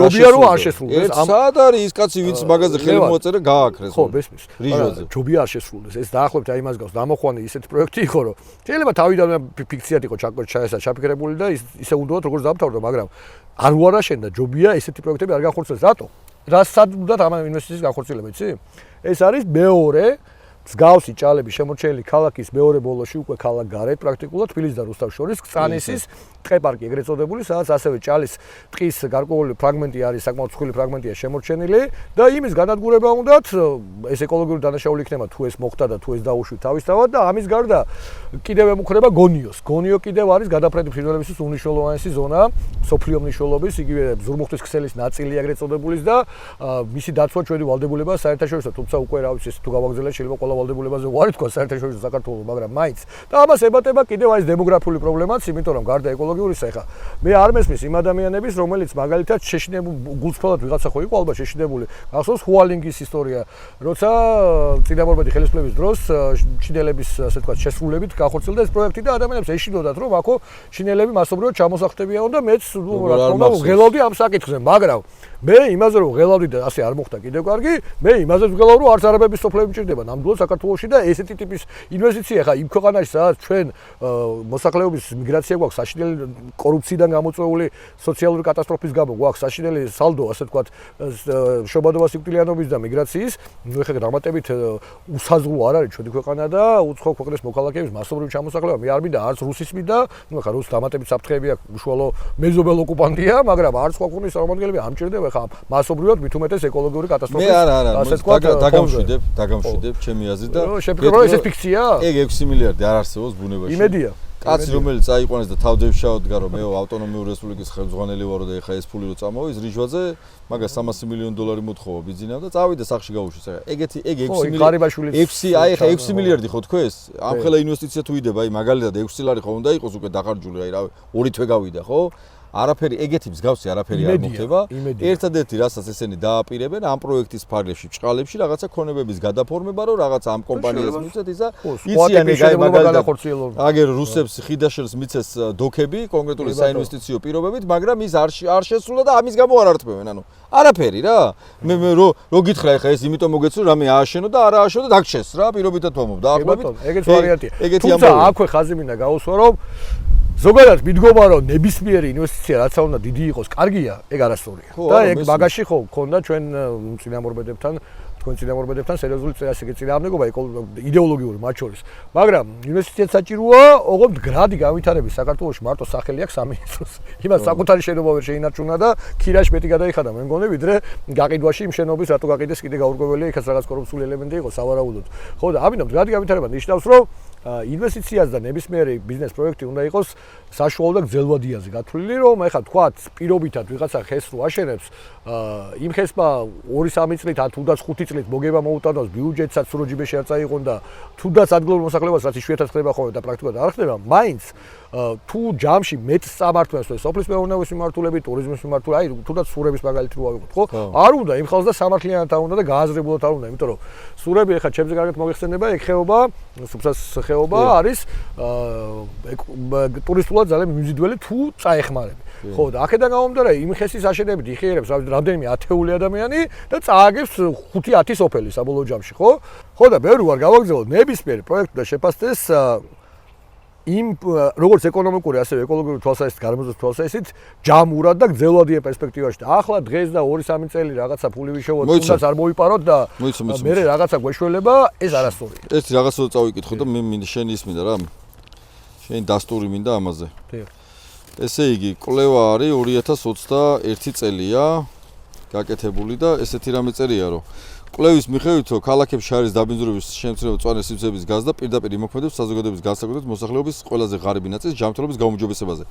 ჯობია რომ არ შესრულდეს ამ სად არის ის კაცი ვინც მაგაზე ხელი მოაწერა გააკრეს ხო ბესმის რიჟოზე ჯობია არ შესრულდეს ეს დაახლოებით აი იმას გავს დამოხვანი ისეთი პროექტი იყო რომ შეიძლება თავიდან ფიქციად იყო ჩაფიქრებული და ისე უნდათ როგორც დამთავრდა მაგრამ არ უარაშენდა ჯობია ესეთი პროექტები არ განხორციელდეს რატო რასად უნდა ამ ინვესტიციის განხორციელება იცი ეს არის მეორე მსგავსი ჭალები შემორჩენილი ქალაქის მეორე ბოლოში უკვე ქალაქ გარეთ პრაქტიკულად თბილისის და რუსთავის შორის კწანისის ტყეპარკი ეგრეთ წოდებული სადაც ასევე ჭალის ტყის გარკვეული ფრაგმენტი არის საკმაოდ მსხვილი ფრაგმენტია შემორჩენილი და იმის განადგურება უნდათ ეს ეკოლოგიური დანაშაული იქნება თუ ეს მოხდა და თუ ეს დაუშვით თავისთავად და ამის გარდა კიდევ ემუქრება გონიოს გონიო კიდევ არის გადაფრენი ფრინველებისთვის უნიშნულოვანესი ზონა სოფლიო მნიშვნელობის იგივე ზურმუხტის ქსელის ნაწილი ეგრეთ წოდებულის და მისი დაცვა ჩვენი ვალდებულება საერთაშორისო თუმცა უკვე რა ვიცი თუ გავაგზავნეთ შეიძლება ყველა ვალდებულებაზე ვარ თქვა საერთაშორისო საქართველოს მაგრამ მაინც და ამას ებატება კიდევ აი ეს დემოგრაფიული პრობლემაც იმიტომ რომ გარდა ეკოლოგიურისა ეხა მე არ მესმის იმ ადამიანების რომელიც მაგალითად შეშინებული გულწრფელად ვიღაცა ხო იყო ალბათ შეშინებული გახსოვს ჰუალინგის ისტორია როცა წინამორბედი ხელისუფლების დროს ჩინელების ასე თქვა შესრულებით განხორციელდა ეს პროექტი და ადამიანებს ეშინოდათ რომ აქო ჩინელები მასობრივად ჩამოსახდებიან და მეც რა თქმა უნდა ღელავდი ამ საკითხზე მაგრამ მე იმაზე რომ ღელავდი და ასე არ მოხდა კიდევ კარგი მე იმაზე ვღელავ რომ არც არაბების სოფლები მჭირდება ნამდვილად საქართველოში და ესეთი ტიპის ინვესტიცია ხა იმ ქვეყანაში სადაც ჩვენ მოსახლეობის მიგრაცია გვაქვს საშინელი კორუფციიდან გამოწვეული სოციალური კატასტროფის გამო გვაქვს საშინელი სალდო ასე ვთქვათ შობადობა სიკვდილიანობის და მიგრაციის ნუ ეხლა დამატებით უსაზღურო არ არის ჩვენი ქვეყანა და უცხო ქვეყნის მოქალაქეების მასობრივი ჩამოსახლება მე არ მინდა არც რუსის მინდა ნუ ეხლა რუს დამატებით საფრთხეები აქვს უშუალო მეზობელ ოკუპანტია მაგრამ არც სხვა ქვეყნის წარმომადგენლები არ მჭირდება ხა მასობრივად მით უმეტეს ეკოლოგიური კატასტროფის ასე ვთქვათ დაგამშვიდებ ჩემი აზრით და შეგრო ეს ფიქცია ეგ 6 მილიარდი არ არსებობს ბუნებაში იმედია კაცი რომელიც წაიყვანეს და თავდევშავდგა რომ მე ავტონომიური რესპუბლიკის ხელმძღვანელი ვარო და ეხა ეს ფული რო წამოვეს რიჟვაძე მაგას 300 მილიონი დოლარი მოთხოვა ბიზნესს და წავიდა სახში გაუშვეს ეხა ეგეთი ეგ 6 აი ეხა 6 მილიარდი ხო თქვეს ამ ხელა ინვესტიცია თუ იდება აი მაგალითად 6 ლარი ხო უნდა იყოს უკვე დახარჯული აი რა ორი თვე გავიდა ხო არაფერი ეგეთი მსგავსი არაფერი არ მოხდება. ერთადერთი რასაც ესენი დააპირებენ ამ პროექტის ფარგლებში, ჭყალებში რაღაცა ქონებების გადაფორმება, რომ რაღაცა ამ კომპანიას მიცეთ ისა იციან ეგ აი მაგალითად აგერ რუსებს ხიდაშელს მიცეს დოქები კონკრეტული საინვესტიციო პირობებით, მაგრამ ის არ შესრულა და ამის გამო არ არტყმევენ, ანუ არაფერი რა. მე რო გითხრა ეხა ეს იმიტომ მოგეცნო რამე ააშენო და არ ააშენო და დაგჩეს რა, პირობითად ვამობ და ახლობით ეგეც ვარიანტია. თუმცა აქვე ხაზი მინდა გაუსვა რომ ზოგადად მიდგომა რომ ნებისმიერი ინვესტიცია რაც უნდა დიდი იყოს, კარგია, ეგ არასწორია. და ეგ მაგაში ხო გქონდა ჩვენ წინამორბედებთან, თქვენ წინამორბედებთან სერიოზული წინააღმდეგობა იდეოლოგიური მათ შორის. მაგრამ ინვესტიციაც საჭიროა, ოღონდ გრადი განვითარების საქართველოში მარტო სახელი აქვს სამინისტროს. იმას საკუთარი შენობა ვერ შეინარჩუნა და ქირაში მეტი გადაიხადა მე მგონი, ვიდრე გაყიდვაში იმ შენობის რატო გაყიდეს კიდე გაურკვეველია, იქაც რაღაც კორუფციული ელემენტი იყო სავარაუდოდ. ხო და ამიტომ გრადი განვითარება ნიშნავს რომ ინვესტიციას და ნებისმიერი ბიზნეს პროექტი უნდა იყოს საშუალო და გრძელვადიანზე გათვლილი, რომ ეხლა თქვათ პირობითად ვიღაცა ხეს რო აშენებს, იმ ხესმა 2-3 წლით, ან თუნდაც 5 წლით მოგება მოუტანოს ბიუჯეტსაც სროჯიბეში არ წაიღონ და თუნდაც ადგილობრივ მოსახლეობას რაც იშვიათად ხდება ხოლმე და პრაქტიკულად არ ხდება, მაინც თუ ჯამში მეტს სამართლებს სოფლის მეურნეობის მიმართულებით, ტურიზმის მიმართულებით, აი თუნდაც სურების მაგალითი რო ავიღოთ, ხო? არ უნდა იმ ხალხს და სამართლიანად არ უნდა და გააზრებულად არ უნდა, იმიტომ რომ სურები ეხლა ჩემზე კარგად მოიხსენება, ეგ ხეობა, სუფსას ხეობა არის ტურისტულად ძალიან მიმზიდველი თუ წაეხმარები. ხო და აქედან გამომდინარე იმ ხესის აშენებით იხიერებს რამდენიმე ათეული ადამიანი და წააგებს 5-10 სოფელი საბოლოო ჯამში, ხო? ხო და ბევრი ვარ გავაგზავნოთ ნებისმიერი პროექტი და შეფასდეს იმ როგორც ეკონომიკური ასევე ეკოლოგიური თვალსაზრისით, გარემოწმების თვალსაზრისით ჯამურად და გრძელვადიან პერსპექტივაში. და ახლა დღეს და 2-3 წელი რაღაცა ფული ვიშოვოთ, თუნდაც არ მოვიპაროთ და მე რაღაცა გვეშველება, ეს არასწორია. ეს რაღაცა წავიკითხო და მე მინდა შენ ისმინდა რა. შენ დასტური მინდა ამაზე. ესე იგი, კვლევა არის 2021 წელია გაკეთებული და ესეთი რამე წერია, რომ კვლევის მიხედვით, ქალაქებში არის დაბინძურების შემცირება მწვანე სივრცეების გაზრდა პირდაპირ იმოქმედებს საზოგადოების განსაკუთრებით მოსახლეობის ყველაზე ღარიბი ნაწილის ჯანმრთელობის გაუმჯობესებაზე.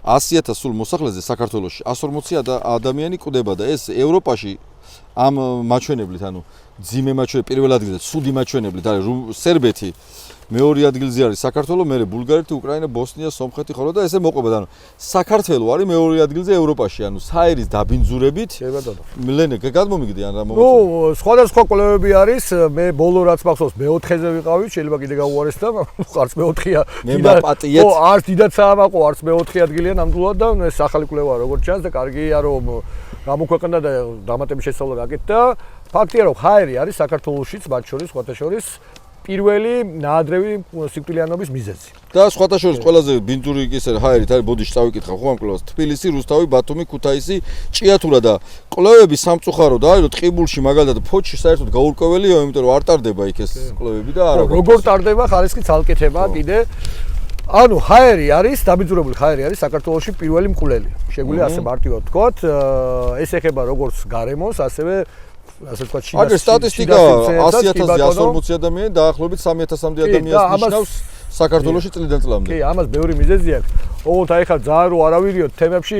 100,000 სულ მოსახლეზე საქართველოში 140 ადამიანი კვდება და ეს ევროპაში ამ მაჩვენებლით, ანუ ძიმე მაჩვენებლით, პირველ ადგილზე ცუდი მაჩვენებლით არის სერბეთი, მეორე ადგილზე არის საქართველო, მერე ბულგარეთი, უკრაინა, ბოსნია, სომხეთი, ხოლო და ესე მოყვება, ანუ საქართველო არის მეორე ადგილზე ევროპაში, ანუ საერის დაბინძურებით. ლენე, გადმომიგდი ან რა მომწონს? ნუ, სხვადასხვა კვლევები არის, მე ბოლო რაც მახსოვს, მე-4-ზე ვიყავი, შეიძლება კიდე გავუარეს და არც მე-4-ია. მე მაპატიეთ. ხო, არც დიდად საამაყო, არც მე-4 ადგილია ნამდვილად და ეს ახალი კვლევაა, როგორც ჩანს და კარგია რომ გამოქვეყნდა და დამატების შესწავლა გაკეთდა. ფაქტია რომ ჰაერი არის საქართველოშიც, მათ შორის, სხვათა შორის პირველი ნაადრევი სიკვდილიანობის მიზეზი. და სხვათა შორის ყველაზე ბინძური ისე ჰაერით არის, ბოდიში წავიკითხავ ხო ამ კვლევას. თბილისი, რუსთავი, ბათუმი, ქუთაისი, ჭიათურა და კვლევები სამწუხაროდ არის, რომ ტყიბულში მაგალითად ფოთში საერთოდ გაურკვეველია, იმიტომ რომ არ ტარდება იქ ეს კვლევები და არა. როგორ ტარდება, ხარისხი ცალკეთება კიდე. ანუ ჰაერი არის, დაბინძურებული ჰაერი არის საქართველოში პირველი მკვლელი. შეგვიძლია ასე მარტივად ვთქვათ, ეს ეხება როგორც გარემოს, ასევე ასე ვთქვათ, აგერ სტატისტიკა 100,000-140 ადამიანი დაახლოებით 3,000-მდე ადამიანს ნიშნავს საქართველოში წლიდან წლამდე. კი, ამას ბევრი მიზეზი აქვს. ოღონდ აი ხა ძალიან რო არავირიოთ თემებში,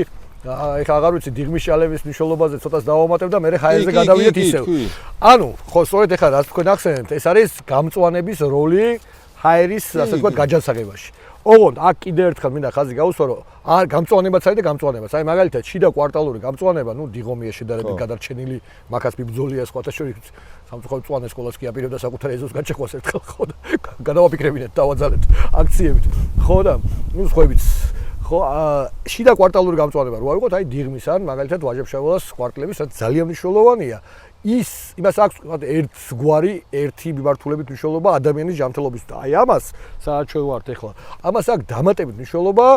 ეხა აღარ ვიცი დიღმის შალების მნიშვნელობაზე ცოტას დავამატებ და მე ჰაერზე გადავიდეთ ისევ. ანუ, ხო, სწორედ ეხა რაც თქვენ ახსენეთ, ეს არის გამწვანების როლი ჰაერის, ასე ვთქვათ, გაჯანსაღებაში. ოღონდ აქ კიდე ერთხელ მინდა ხაზი გაუსვა, რომ არ გამწვანებაც არის და გამწვანებაც. აი მაგალითად, შიდა კვარტალური გამწვანება, ნუ დიღომია შედარებით გადარჩენილი, მაგას ბიბძოლია სხვათა შორის სამწუხაროდ მწვანე სკოლას კი აპირებდა საკუთარ ეზოს გაჩეხვას ერთხელ, ხო და გადავაფიქრებინეთ, დავაძალეთ აქციებით. ხო და ნუ სხვაებიც ხო, შიდა კვარტალური გამწვანება რო ავიღოთ, აი დიღმის ან მაგალითად ვაჟებშეველას კვარტლების, რაც ძალიან მნიშვნელოვანია. იმას აქვს ერთგვარი ერთი მიმართულებით მნიშვნელობა ადამიანის ჯანმრთელობის და აი ამას საერთოდ ვართ ახლა. ამას აქვს დამატებით მნიშვნელობა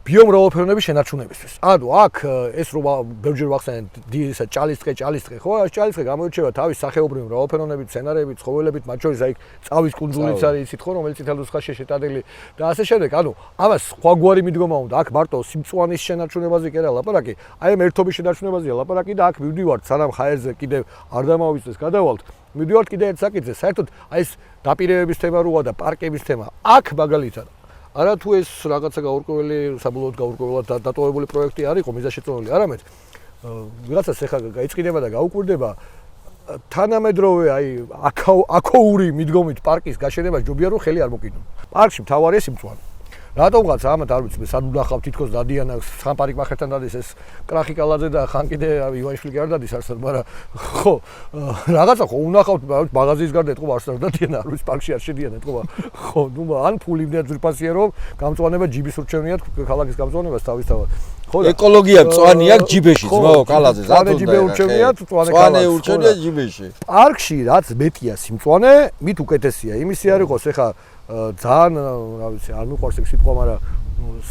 ბიომრავალფეროვნების შენარჩუნებისთვის. ანუ აქ ეს რომ ბევრჯერ ვახსენეთ ისა ჭალისწყე, ხო? ეს ჭალისწყე გამოირჩევა თავის სახეობრივი მრავალფეროვნებით, მცენარეებით, ცხოველებით, მათ შორის აი წავის კუნძულიც არის იცით ხო, რომელიც წითელ ნუსხაში შეტანილი და ასე შემდეგ. ანუ ამას სხვაგვარი მიდგომა უნდა. აქ მარტო სიმწვანის შენარჩუნებაზე კი არა ლაპარაკი, აი ამ ერთობის შენარჩუნებაზეა ლაპარაკი და აქ მივდივართ სანამ ჰაერზე კიდევ არ დამავიწყდეს გადავალთ. მივდივართ კიდე ერთ საკითხზე. საერთოდ აი ეს დაპირებების თემა როა და პარკების თემა. აქ მაგალითად არა თუ ეს რაღაცა გაურკვეველი, საბოლოოდ გაურკვეველად დატოვებული პროექტი არისო, მიზანშეწონილი, არამედ ვიღაცას ეხა გაიწყინება და გაუკვირდება თანამედროვე აი აკოური მიდგომით პარკის გაშენება ჯობია რომ ხელი არ მოკიდონ. პარკში მთავარია სიმწვანე. რატომღაც ამათ არ ვიცი, სად ვნახავ თითქოს დადიან ხან პარიკმახერთან დადის ეს კრახიკალაძე და ხან კიდე ივანიშვილი კი არ დადის არსად, მაგრამ ხო, რაღაცა ხო ვნახავთ მაღაზიის გარდა ეთყობა არც არ დადიან, არ ვიცი პარკში არ შედიან ეთყობა. ხო, ნუ ან ფული მდია ძვირფასია რომ გამწვანება ჯიბის ურჩევნიათ ქალაქის გამწვანებას თავისთავად. ხო, ეკოლოგია მწვანი აქვს ჯიბეში, ძმაო, კალაძე, ზატონდა. ჯიბე ურჩევნიათ, მწვანე ურჩევნია ჯიბეში. პარკში რაც მეტია სიმწვანე, მით უკეთესია. იმისი არ იყოს ეხა ძალიან, რა ვიცი, არ მიყვარს ეს სიტყვა, მაგრამ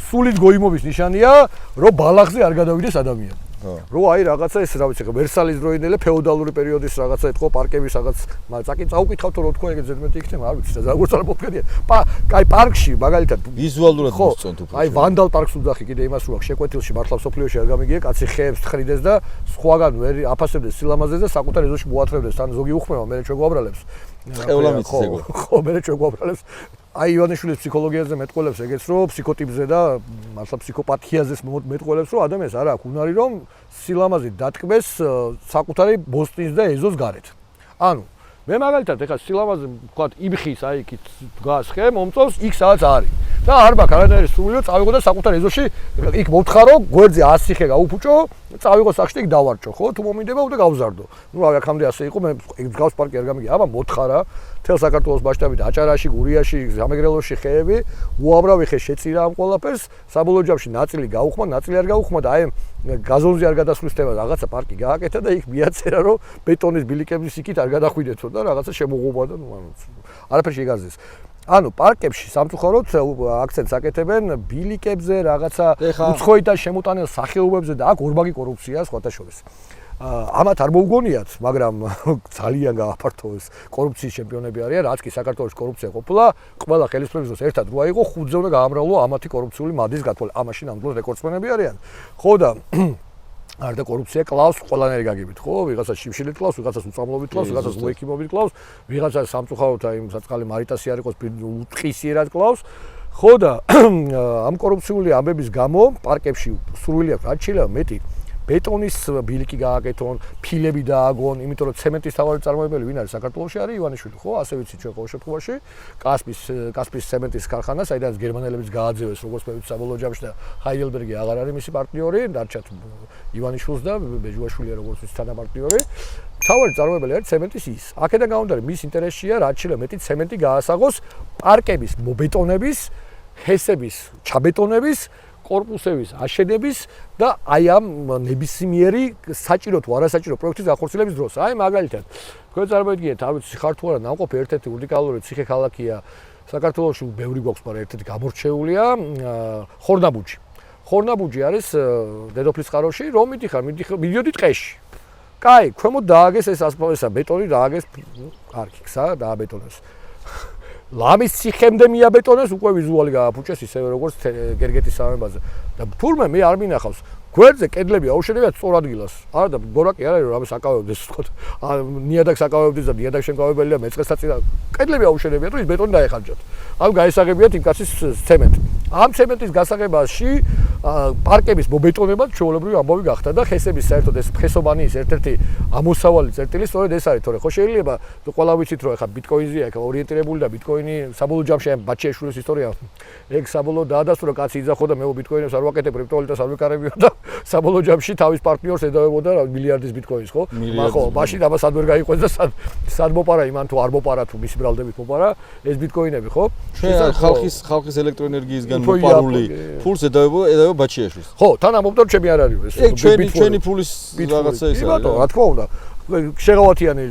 სულით გოიმობის ნიშანია, რომ ბალახზე არ გადავიდეს ადამიანი. რო აი რაღაცა ეს რა ვიცი, ვერსალის დროინდელი ფეოდალური პერიოდის რაღაცა ეთქო პარკების რაღაც, მაგრამ წაუკითხავთ რომ თქო ეგ ზედმეტი იქნება, არ ვიცი, და როგორც არ მოფქედია. აი პარკში მაგალითად ვიზუალურად მოსწონთ უფრო. აი ვანდალ პარკს უძახი კიდე იმას რო აქვს შეკვეთილში მართლა სოფლიოში არ გამიგია, კაცი ხეებს თხრიდეს და სხვაგან ვერ აფასებდეს სილამაზეს და საკუთარ ეზოში მოათრევდეს, თან ზოგი უხმევა, მე შეგვაბრალებს. ყევლა მიცის ეგ. ხო, მე შეგვაბრალებს. აი ივანიშვილის ფსიქოლოგიაზე მეტყველებს ეგეც რომ ფსიქოტიპზე და მართლა ფსიქოპათიაზე მეტყველებს რომ ადამიანს არ აქვს უნარი რომ სილამაზით დატკბეს საკუთარი ბოსტნის და ეზოს გარეთ. ანუ მე მაგალითად ეხლა სილამაზე ვთქვათ იმხის აი იქით დგას ხე მომწონს იქ სადაც არის და არ მაქვს არანაირი სრულიო წავიღო და საკუთარ ეზოში იქ მოვთხარო გვერდზე 100 ხე გაუფუჭო წავიღო სახში იქ დავარჭო ხო თუ მომინდება უნდა გავზარდო. ნუ რავი აქამდე ასე იყო მე გავს პარკი არ გამიგია აბა მოთხარა თელ საქართველოს მასშტაბით აჭარაში, გურიაში, სამეგრელოში ხეები, უამრავი ხე შეწირა ამ ყველაფერს, საბოლოო ჯამში ნაწილი გაუხმა, ნაწილი არ გაუხმა და აი გაზონზე არ გადასვლის თემა რაღაცა პარკი გააკეთა და იქ მიაწერა რომ ბეტონის ბილიკების იქით არ გადახვიდეთო და რაღაცა შემოღობა და ნუ არაფერი შეგაზეს. ანუ პარკებში სამწუხაროდ აქცენტს აკეთებენ ბილიკებზე, რაღაცა უცხოიდან შემოტანილ სახეობებზე და აქ ორმაგი კორუფციაა სხვათა შორის. ამათ არ მოუგონიათ, მაგრამ ძალიან გააფართოვეს კორუფციის ჩემპიონები არიან, რაც კი საქართველოს კორუფცია ყოფილა, ყველა ხელისუფლების დროს ერთად რო აიღო, ხუთზე უნდა გაამრავლო ამათი კორუფციული მადის გათვალა. ამაში ნამდვილად რეკორდსმენები არიან. ხო და არ და კორუფცია კლავს ყველანაირი გაგებით, ხო? ვიღაცას შიმშილით კლავს, ვიღაცას უწამლობით კლავს, ვიღაცას მოექიმობით კლავს, ვიღაცას სამწუხაროდ აი საწყალი მარიტასი არ იყოს, უთხისიერად კლავს. ხო და ამ კორუფციული ამბების გამო პარკებში სურვილი აქვს, რაც შეიძლება მეტი ბეტონის ბილიკი გააკეთონ, ფილები დააგონ, იმიტომ რომ ცემენტის თავარი წარმოებელი ვინ არის საქართველოში არის ივანიშვილი, ხო? ასე ვიცით ჩვენ ყოველ შემთხვევაში. კასპის ცემენტის ქარხანა, საიდანაც გერმანელებიც გააძევეს, როგორც მე ვიცი, საბოლოო ჯამში და ჰაიდელბერგი აღარ არის მისი პარტნიორი, დარჩათ ივანიშვილს და ბეჟუაშვილია როგორც ვიცი თანაპარტნიორი. თავარი წარმოებელი არის ცემენტის ის. აქედან გამომდინარე, მის ინტერესშია რაც შეიძლება მეტი ცემენტი გაასაღოს პარკების მობეტონების, ჰესების ჩაბეტონების კორპუსების აშენების და აი ამ ნებისმიერი საჭირო თუ არასაჭირო პროექტის განხორციელების დროს. აი მაგალითად, თქვენ წარმოიდგინეთ, ავით ხარ თუ არა ნამყოფი ერთ-ერთი უნიკალური ციხე ქალაქია საქართველოში, ბევრი გვაქვს, მაგრამ ერთ-ერთი გამორჩეულია ხორნაბუჯი. ხორნაბუჯი არის დედოფლის ხაროში, რომ მიდიოდი ტყეში. კაი, ქვემოთ დააგეს ეს ასფალტისა, ბეტონი დააგეს, კარგი გზა დააბეტონეს. ლამის ციხემდე მიაბეტონეს, უკვე ვიზუალი გააფუჭეს ისევე როგორც გერგეთის სამებაზე. და თურმე მე არ მინახავს გვერდზე კედლები აუშენებიათ სწორ ადგილას. არა და გორაკი არ არის რომ ამას აკავებდეს ვთქვათ. ნიადაგს აკავებდეს და ნიადაგ შემკავებელია მეწყესაც და კედლები აუშენებიათ, რომ ის ბეტონი დაეხარჯათ. ამ გაესაღებიათ იმ კაცის ცემენტი. ამ ცემენტის გასაღებაში პარკების მობეტონებად ჩვეულებრივი ამბავი გახდა და ხესების საერთოდ ეს ხესობანის ერთ-ერთი ამოსავალი წერტილი სწორედ ეს არის, თორე ხო შეიძლება ყველა ვიცით რომ ეხა ბიტკოინზეა ეხა ორიენტირებული და ბიტკოინი საბოლოო ჯამში ამ ბაჩიაშვილის ისტორია ეგ საბოლოო დაადასტურა კაცი იძახო და მე ბიტკოინებს არ ვაკეთებ კრიპტოვალუტას არ ვიკარებიო და საბოლოო ჯამში თავის პარტნიორს ედავებოდა რა მილიარდის ბიტკოინს ხო ხო მაშინ ამას არ ვერ გაიყვეს და სად მოპარა იმან თუ არ მოპარა თუ მისი ბრალდებით მოპარა ეს ბიტკოინები ხო ჩვენ ხალხის ელექტროენერგიისგან მოპარული ფულს ედავება ბაჩიაშვილს ხო თან ამბობთ რომ ჩემი არ არის ეს ჩვენი ფულის რაღაცა ის არის რა თქმა უნდა შეღავათიანი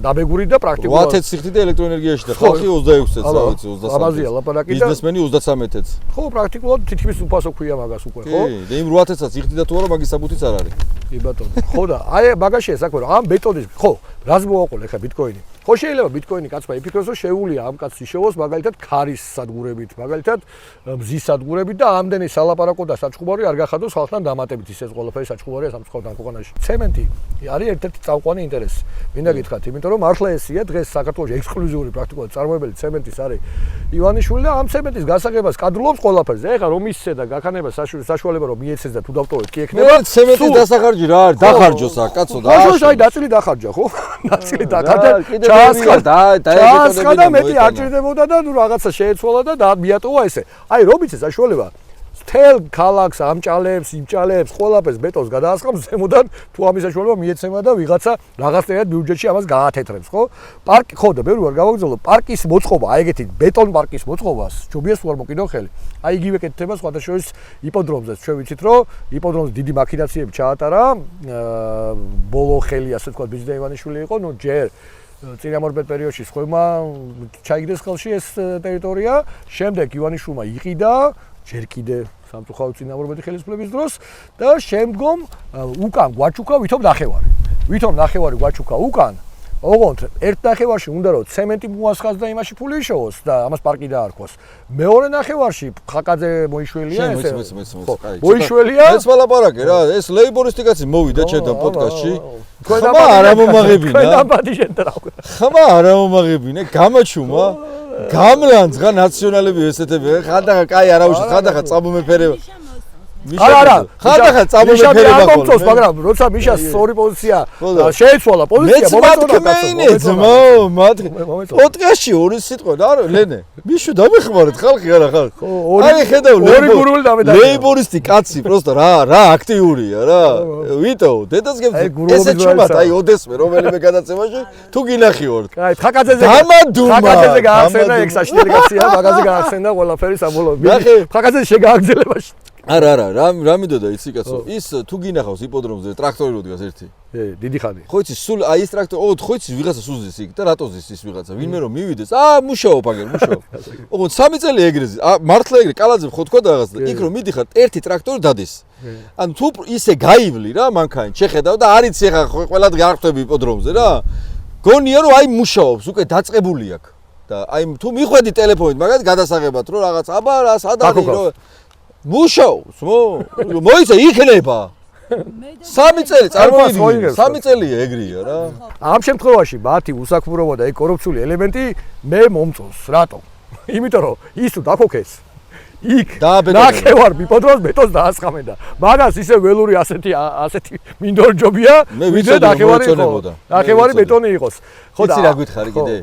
დაბეგური და პრაქტიკულად 8 სიხდი და ელექტროენერგიაში და ხალხი 26 წელს რა ვიცი 23 ამაზეა ლაპარაკი და ბიზნესმენი 33-ეთს ხო პრაქტიკულად თითქმის უფასო ქვია მაგას უკვე ხო და იმ 8-ეთსაც იხდი და თუ არა მაგის საბუთიც არ არის კი ბატონო ხო და აი მაგაშია საქმე რომ ამ ბეტონის ხო რას მოვაყოლე ხა ბიტკოინი ხო შეიძლება ბიტკოინი კაცმა იფიქროს რომ შეუულია ამ კაცს იშოვოს მაგალითად ქარის სადგურებით მაგალითად მზის სადგურებით და ამდენი სალაპარაკო და საჩხუბარი არ გახადოს ხალხთან დამატებით ისე ყველაფერი საჩხუბარია სამწუხაროდ ქვეყანაში ცემენტი არის ერთ-ერთი წამყვანი ინტერესი მინდა გითხრათ იმიტომ რომ მართლა ესია დღეს საქართველოში ექსკლუზიური პრაქტიკულად წარმოებელი ცემენტის არის ივანიშვილი და ამ ცემენტის გასაღებას კადრულობს ყველაფერზე ეხლა რომ ისე და გაქანება საშუალება რომ მიეცეს და თუ დავტოვეთ კი ექნება ცემენტის დასახარჯი რა არის დახარჯოს აქ კაცო და აი ნაწილი დახარჯა ხო ნაწილი დახარჯა ჩაასხა და მეტი არ ჭირდებოდა და ნუ რაღაცა შეეცვალა და მიატოვა ესე. აი რომ იცი საშუალება თელ ქალაქს ამჭალებს, იმჭალებს, ყველაფერს ბეტონს გადაასხამს ზემოდან თუ ამის საშუალება მიეცემა და ვიღაცა რაღაცნაირად ბიუჯეტში ამას გაათეთრებს, ხო? პარკი ხო და ბევრი ვარ გავაგზავნო პარკის მოწყობა, აი ეგეთი ბეტონ პარკის მოწყობას, ჯობია სულ არ მოკიდო ხელი. აი იგივე კეთდება სხვადასხვა იპოდრომზეც. ჩვენ ვიცით რომ იპოდრომს დიდი მაქინაციები ჩაატარა, ბოლო ხელი ასე ვთქვათ ბიზნეს ივანიშვილი იყო, ნუ ჯერ წინამორბედ პერიოდში სხვებმა ჩაიგდეს ხელში ეს ტერიტორია, შემდეგ ივანიშვილმა იყიდა ჯერ კიდე სამწუხაროდ წინამორბედი ხელისუფლების დროს და შემდგომ უკან გვაჩუკა ვითომ ნახევარი გვაჩუკა უკან ოღონდ ერთ ნახევარში უნდა რომ ცემენტი მოასხას და იმაში ფული იშოვოს და ამას პარკი დაარქვას მეორე ნახევარში ხაკაძე მოიშველია ესე მოიშველია ეს ვალაპარაკე რა ეს ლეიბორისტი კაცი მოვიდა ჩემთან პოდკასტში ხმა არ ამომაღებინა ხმა არ ამომაღებინა გამაჩუმა გამლანძღა ნაციონალები ესეთები ხანდახან კაი არა უშ ხანდახან წამომეფერება არა ხანდახან წამომეფერება ხოლმე მაგრამ როცა მიშას სწორი პოზიცია შეეცვალა პოზიცია პოდკასტში ორი სიტყვა და არა ლენე მიშო დამეხმარეთ ხალხი არა ხალხი აი ხედავ ლეიბორისტი კაცი პროსტა რა აქტიურია რა ვიტო დედას გებს ესე ჩუმად აი ოდესმე რომელიმე გადაცემაში თუ გინახიორთ აი ხაკაძეზე გაახსენა ექსაში დელეგაცია მაგაზე გაახსენა ყველაფერი საბოლოოდ ხაკაძეზე შეგააგზელებაში არა რა მიდოდა იცი კაცო ის თუ გინახავს იპოდრომზე ტრაქტორი რო დგას ერთი დიდი ხანი ხო იცი სულ აი ეს ტრაქტორი ხო იცი ვიღაცა სუზის იქ და რატო ზის ის ვიღაცა ვინმე რომ მივიდეს მუშაობ აგერ ოღონდ 3 წელი ეგრეზე მართლა ეგრე კალაძე ხო თქვა და რაღაც და იქ რომ მიდიხარ ერთი ტრაქტორი დადეს ანუ თუ ისე გაივლი რა მანქანა შეხედავ და არ იცი ხა ყველა გაარხვდები იპოდრომზე რა გონია რომ აი მუშაობს უკვე დაწყებული აქ და აი თუ მიხვედი ტელეფონით მაგათ გადასაღებად რომ რაღაც აბა რა სად არის რომ მუშაობს მოიცა იქნება 3 წელი წარმოვიდგინე 3 წელია ეგრეა რა ამ შემთხვევაში მათი უსაქმურობა და კორუფციული 엘ემენტი მე მომწონს რატომ იმიტომ რომ ის თუ დაქოქეს იქ ნახევარ მიპოდროს მეტოს დაასხამენ და მაგას ისე ველური ასეთი მინდორჯობია ვიდრე ნახევარი ბეტონი იყოს ხო და იცი რა გითხარი კიდე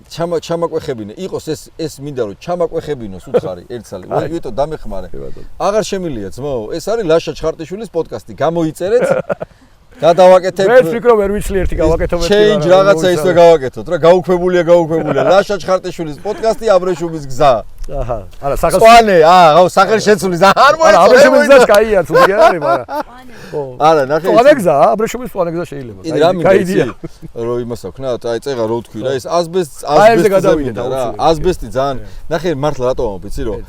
ჩამაკვეხებინე იყოს ეს მინდა რომ ჩამაკვეხებინოს უთხარი ერთსალი ვიტო დამეხმარე აღარ შემილია ძმო ეს არის ლაშა ჩხარტიშვილის პოდკასტი გამოიწერეთ გადავაკეთებ მე ვფიქრობ ვერ ვიცლი ერთი გავაკეთო მე ჩეინჯ რაღაცა ისე გავაკეთოთ რა გაუქმებულია ლაშა ჩხარტიშვილის პოდკასტი აბრეშუმის გზა აჰა არა სახელს სვანე სახელი შეცვლის არ მოიწონე აბრეშუმის გზა კაია თუ კი არის მაგრამ ხო არა ნახე სვანეგზა აბრეშუმის სვანეგზა შეიძლება კიდე რა მინდა რომ იმას აქვს და აი წეღა რო თქვი რა ეს ასბესტზე გადავიდეთ რა ასბესტი ძალიან ნახე მართლა რატომ ვიცი რომ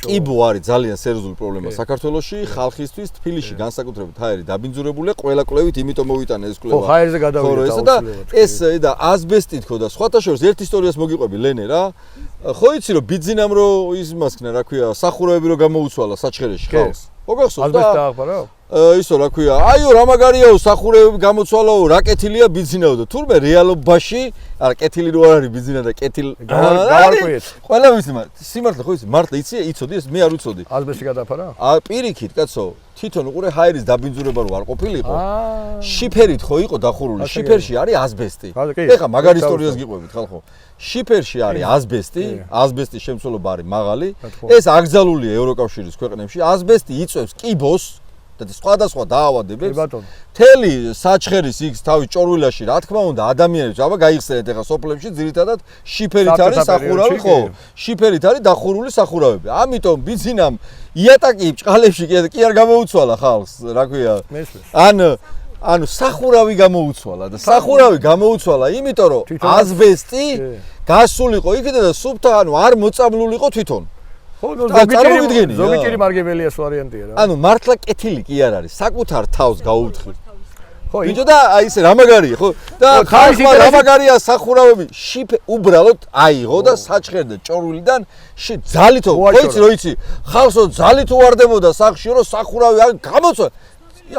კიბო არის ძალიან სერიოზული პრობლემა საქართველოში ხალხისთვის თბილისში განსაკუთრებით ჰაერი დაბინძურებულია ყველა კვლევით იმიტომ მოვიტანე ეს კვლევა ხო ჰაერზე გადავიდეთ და ეს და ასბესტი თქო და სხვათა შორის ერთ ისტორიას მოგიყვები ლენე რა ხო იცი რომ ბიძინამ რო ისმასქნა რა ქვია სახურავები რო გამოუცვალა საჩხერეში ხალხს მოგახსოვს და ასბესტი დააყარა ისო რა ქვია აიო რა მაგარიაო სახურავები გამოცვალაო რა კეთილია ბიძინაო და თურმე რეალობაში არა კეთილი რო არ არის ბიძინა და კეთილ გავარკვიეთ ყველა ვიცი სიმართლე ხო იცი მართლა იცოდი ეს მე არ ვიცოდი ასბესტი გადააფარა პირიქით კაცო თვითონ უყურე ჰაერის დაბინძურება რო არ ყოფილიყო შიფერით ხო იყო დახურული შიფერში არის ასბესტი ეხა მაგარ ისტორიას გიყვებით ხალხო შიფერში არის ასბესტის შემცველობა არის მაღალი ეს აკრძალულია ევროკავშირის ქვეყნებში ასბესტი იწვევს კიბოს და სხვადასხვა დაავადებებს მთელი საჩხერის იქ თავის ჭორვილაში რა თქმა უნდა ადამიანებს აბა გაიხსენეთ ეხა სოფლებში ძირითადად შიფერით არის სახურავი ხო შიფერით არის დახურული სახურავები ამიტომ ბიძინამ იატაკი ბჭყალებში კი არ გამოუცვალა ხალხს რა ქვია ანუ სახურავი გამოუცვალა და სახურავი გამოუცვალა იმიტომ რომ ასბესტი გასულიყო იქიდან და სუფთა ანუ არ მოწამლულიყო თვითონ ხო ზოგიჭირი მარგებელიას ვარიანტია რა ანუ მართლა კეთილი კი არ არის საკუთარ თავს გაუთხი ხო ბიჭო და აი ესე რა მაგარია ხო და ხალხმა რა მაგარია სახურავები შიფე უბრალოდ აიღო და საჩხერდა ჭორვილიდან ძალითო ხო იცი ხალხო ძალით უვარდებოდა სახში რომ სახურავი არ გამოცვა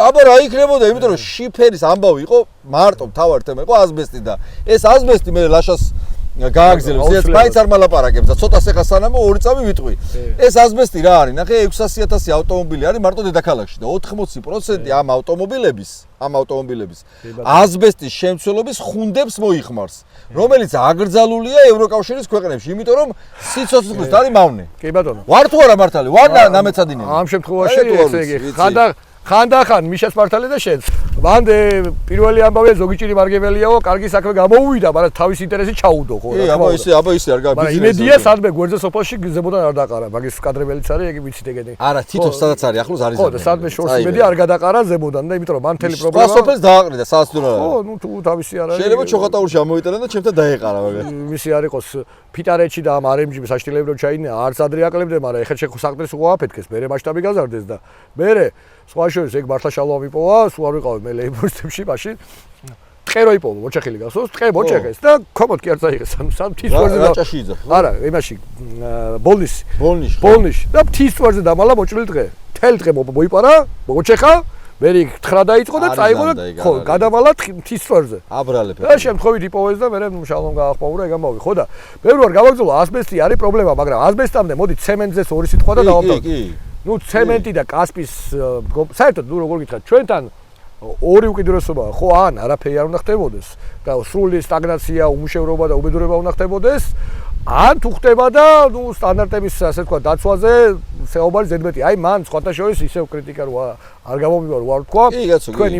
აბა რა იქნებოდა იმიტომ რომ შიფერის ამბავი იყო მარტო მთავარი თემა იყო ასბესტი და ეს ასბესტი მე ლაშას გააგზელებს ეს მაინც არ მალაპარაკებს და ცოტას ეხა სანამ 2 წამი ვიტყვი ეს ასბესტი რა არის ნახე 600,000 ავტომობილი არის მარტო დედაქალაქში და 80% ამ ავტომობილების ასბესტის შემცველობის ხუნდებს მოიხმარს რომელიც აკრძალულია ევროკავშირის ქვეყნებში იმიტომ რომ სიცოცხლეს არის მავნე კი ბატონო ვარ თუ არა მართალი ვარ ნამეცადინე ამ შემთხვევაში ესე იგი ხანდახან მიშას მართალი და შენს მანდ პირველი ამბავია ზოგიჭირი მარგებელიაო კარგი საქმე გამოუვიდა მაგრამ თავის ინტერესი ჩაუდო ხო რა აბა ისე არ გაგვიზინა მაგრამ იმედია სადმე გვერდზე სოფელში გზებოდან არ დაყარა მაგის კადრებელიც არის ეგ ვიცით ეგენი არა თვითონ სადაც არის ახლოს არის ხო და სადმე შორს იმედი არ გადაყარა ზებოდან და იმიტომ რომ მან მთელი პრობლემა სოფელს დააყრიდა საასტურო ხო ნუ თუ თავისი არ არის შეიძლება ჩოხატაურში ამოიტანა და ჩემთან დაეყარა მაგას მისი არ იყოს ფიტარეთში და ამ RMG საშტილები რო ჩაიდინე არც ადრე აკლებდნენ მაგრამ ეხლა შეხო საკტრის უყო აფეთქეს მერე მასშტაბი გაზარდეს და მერე სხვა შორის ეგ მართლა შალვა მიპოვა სულ არ ვიყავი მე ლეიბორისტებში მაშინ ტყე რო იპოვა მოჭეხილი გახსოვს ტყე მოჭეხეს და ქომოდ კი არ წაიღეს ანუ სამ თვის ვარზე და რაჭაში იძახ არა იმაში ბოლნიში და თვის ვარზე დამალა მოჭრილი ტყე თელ ტყე მოიპარა მოჭეხა მე იქ თხრა დაიწყო და წაიღო და ხო გადამალა თვის ვარზე აბრალებ და შემთხვევით იპოვეს და მე შალომ გაახმაურა ეგ ამბავი ხო და მე რო არ გავაგზავნო ასბესტი არის პრობლემა მაგრამ ასბესტამდე მოდი ცემენტზეც ორი სიტყვა და დავამთავრდეთ ნუ ცემენტი და კასპის საერთოდ ნუ როგორ გითხრათ ჩვენთან ორი უკიდურესობაა ხო ან არაფერი არ უნდა ხდებოდეს და სრული სტაგნაცია უმუშევრობა და უბედურება უნდა ხდებოდეს ან თუ ხდება და ნუ სტანდარტების ასე თქვა დაცვაზე საუბარი ზედმეტი აი მან სხვათა შორის ისევ კრიტიკა რო არ გამომივა რო არ თქვა თქვენ